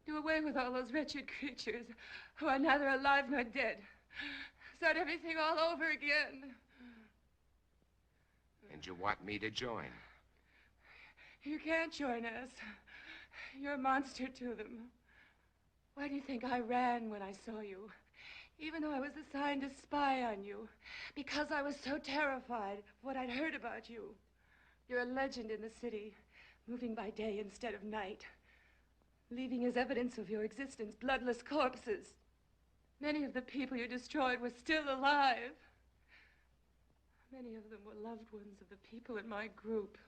Do away with all those wretched creatures who are neither alive nor dead. Start everything all over again. And you want me to join? You can't join us. You're a monster to them. Why do you think I ran when I saw you? Even though I was assigned to spy on you. Because I was so terrified of what I'd heard about you. You're a legend in the city, moving by day instead of night. Leaving as evidence of your existence bloodless corpses. Many of the people you destroyed were still alive. Many of them were loved ones of the people in my group.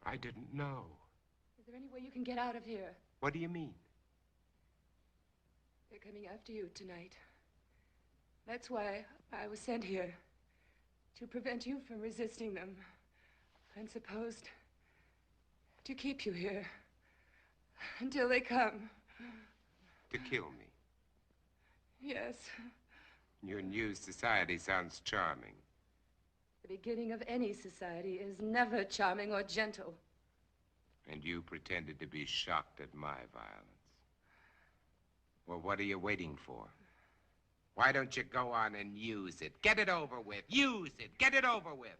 I didn't know. Is there any way you can get out of here? What do you mean? They're coming after you tonight. That's why I was sent here. To prevent you from resisting them. And supposed to keep you here. Until they come. To kill me? Yes. Your new society sounds charming. The beginning of any society is never charming or gentle. And you pretended to be shocked at my violence. Well, what are you waiting for? Why don't you go on and use it? Get it over with. Use it. Get it over with.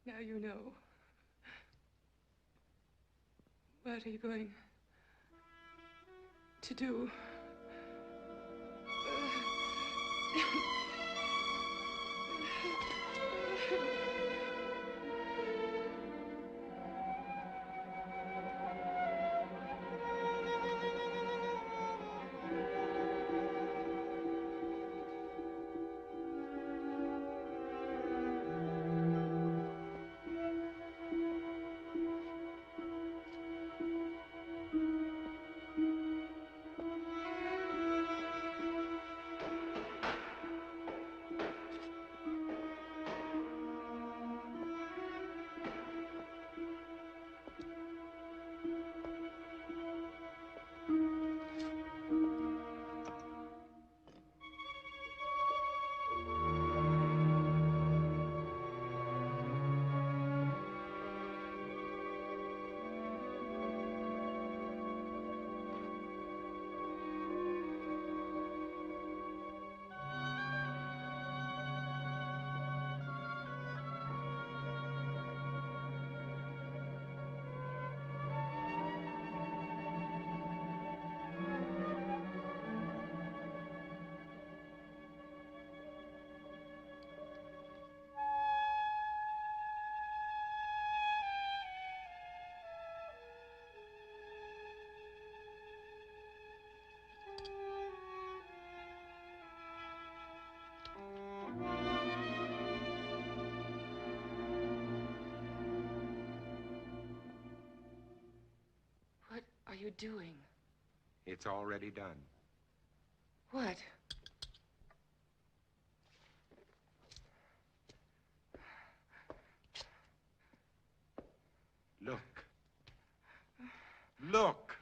Now you know. What are you going to do? What are you doing? It's already done. What? Look. Look.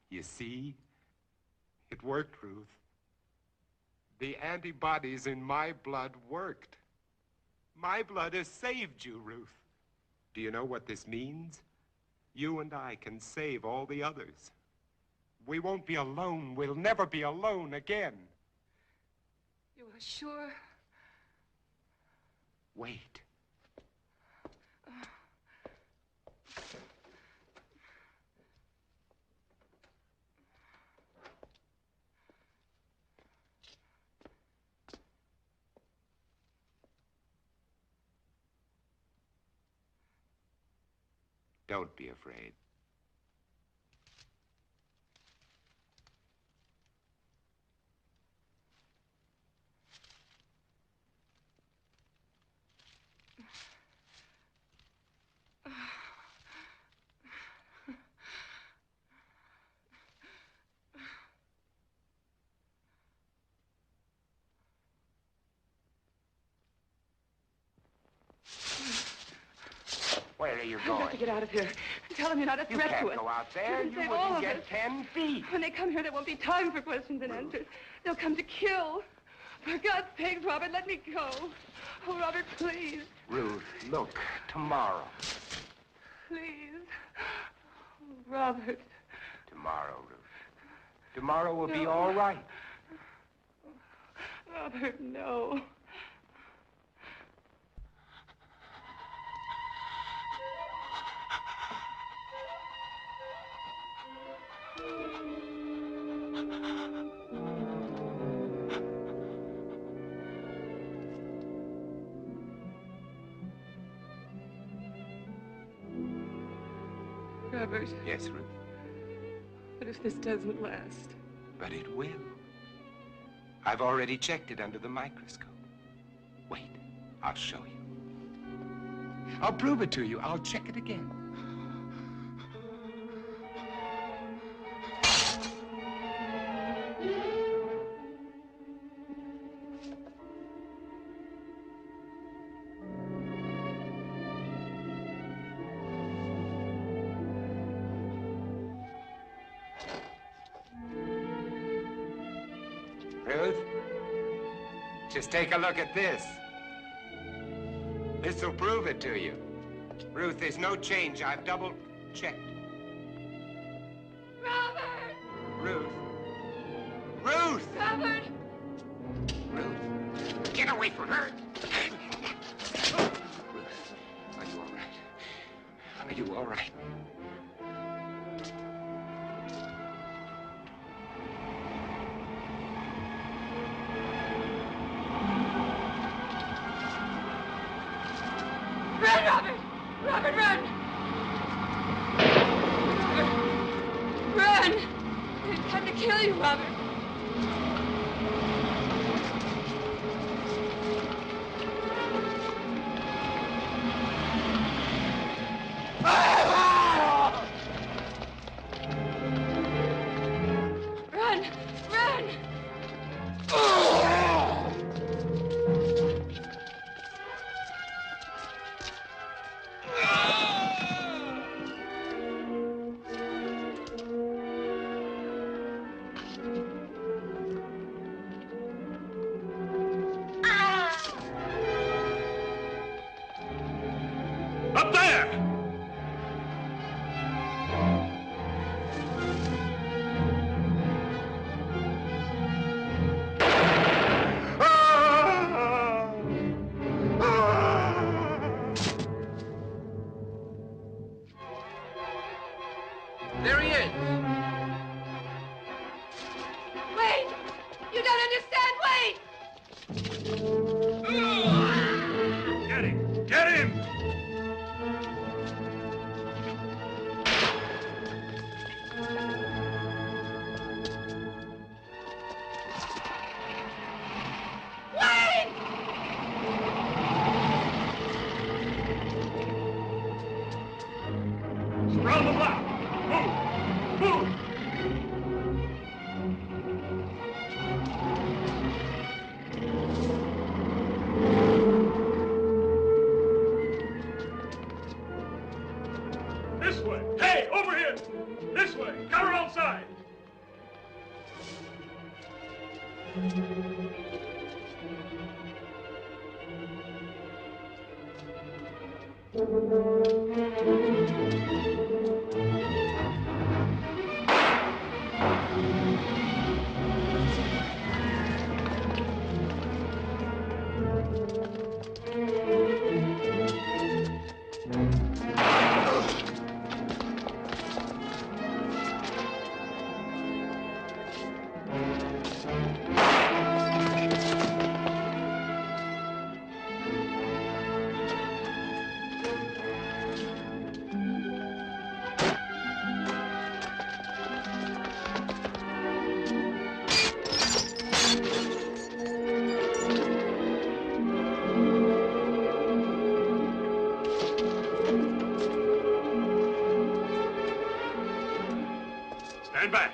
You see? It worked, Ruth. The antibodies in my blood worked. My blood has saved you, Ruth. Do you know what this means? You and I can save all the others. We won't be alone. We'll never be alone again. You are sure? Wait. Don't be afraid. you're I've got going. to get out of here. Tell them you're not a You threat can't to us. go out there. You You save all wouldn't of get us. 10 feet. When they come here, there won't be time for questions and answers. They'll come to kill. For God's sake, Robert, let me go. Oh, Robert, please. Ruth, look, tomorrow. Please. Oh, Robert. Tomorrow, Ruth. Tomorrow will be No. all right. Robert, no. Robert, Yes, Ruth, what if this doesn't last? but it will. I've already checked it under the microscope. Wait, I'll show you. I'll prove it to you. I'll check it again. Ruth, just take a look at this. This'll prove it to you. Ruth, there's no change. I've double-checked. Robert! Ruth. Ruth! Robert! Ruth, get away from her! Ruth, are you all right? Are you all right? Run, Robert! Robert, run! Robert, run! They've come to kill you, Robert. Run! Run! Up there! There he is. Wait! You don't understand! Wait! Get him! Get him! Wait! Surround the block! Move! Move! This way! Hey, over here! This way! Cover outside! Stand back.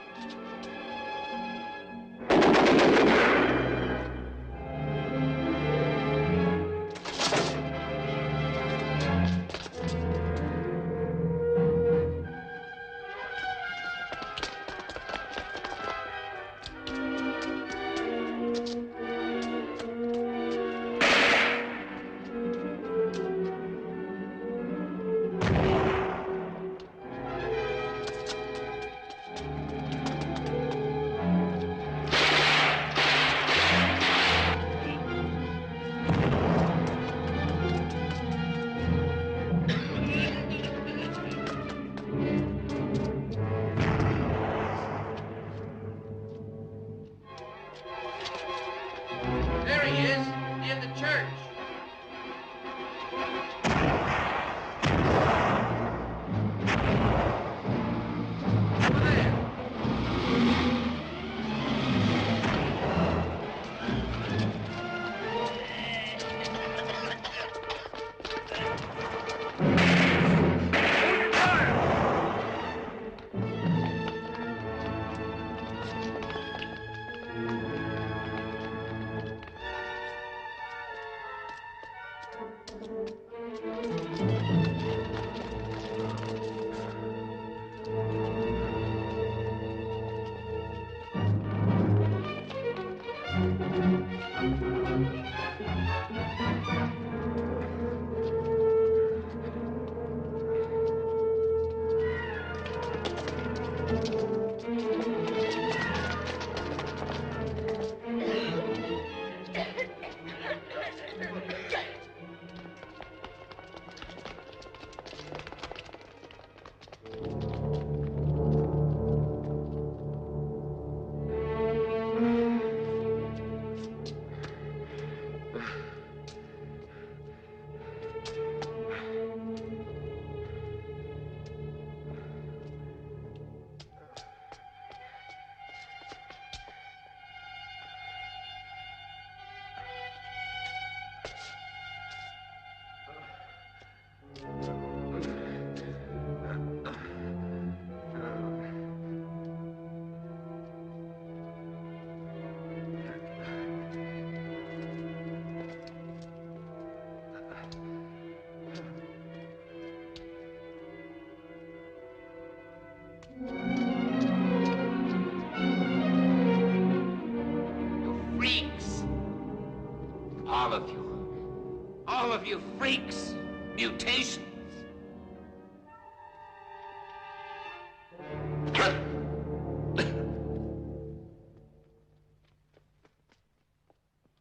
All of you freaks! Mutations!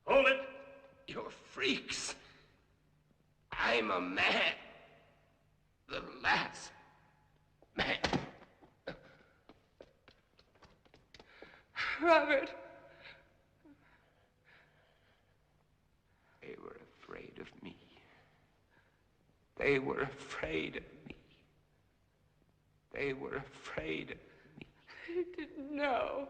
Hold it! You're freaks! I'm a man. The last man. Robert. They were afraid of me. They were afraid of me. They were afraid of me. I didn't know.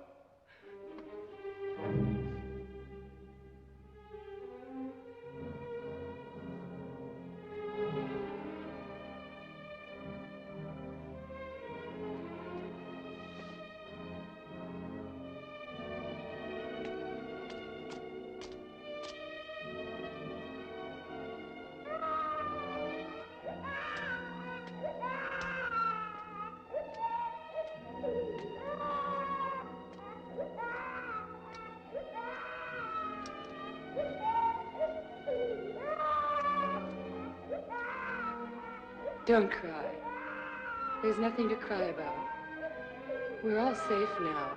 Don't cry. There's nothing to cry about. We're all safe now.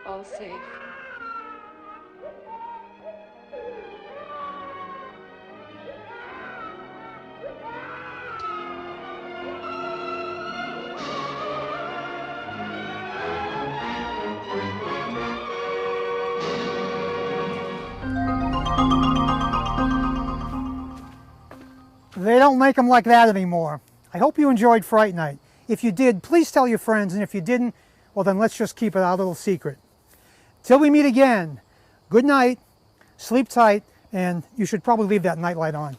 All safe. They don't make them like that anymore. I hope you enjoyed Fright Night. If you did, please tell your friends, and if you didn't, well then let's just keep it our little secret. Till we meet again, good night, sleep tight, and you should probably leave that nightlight on.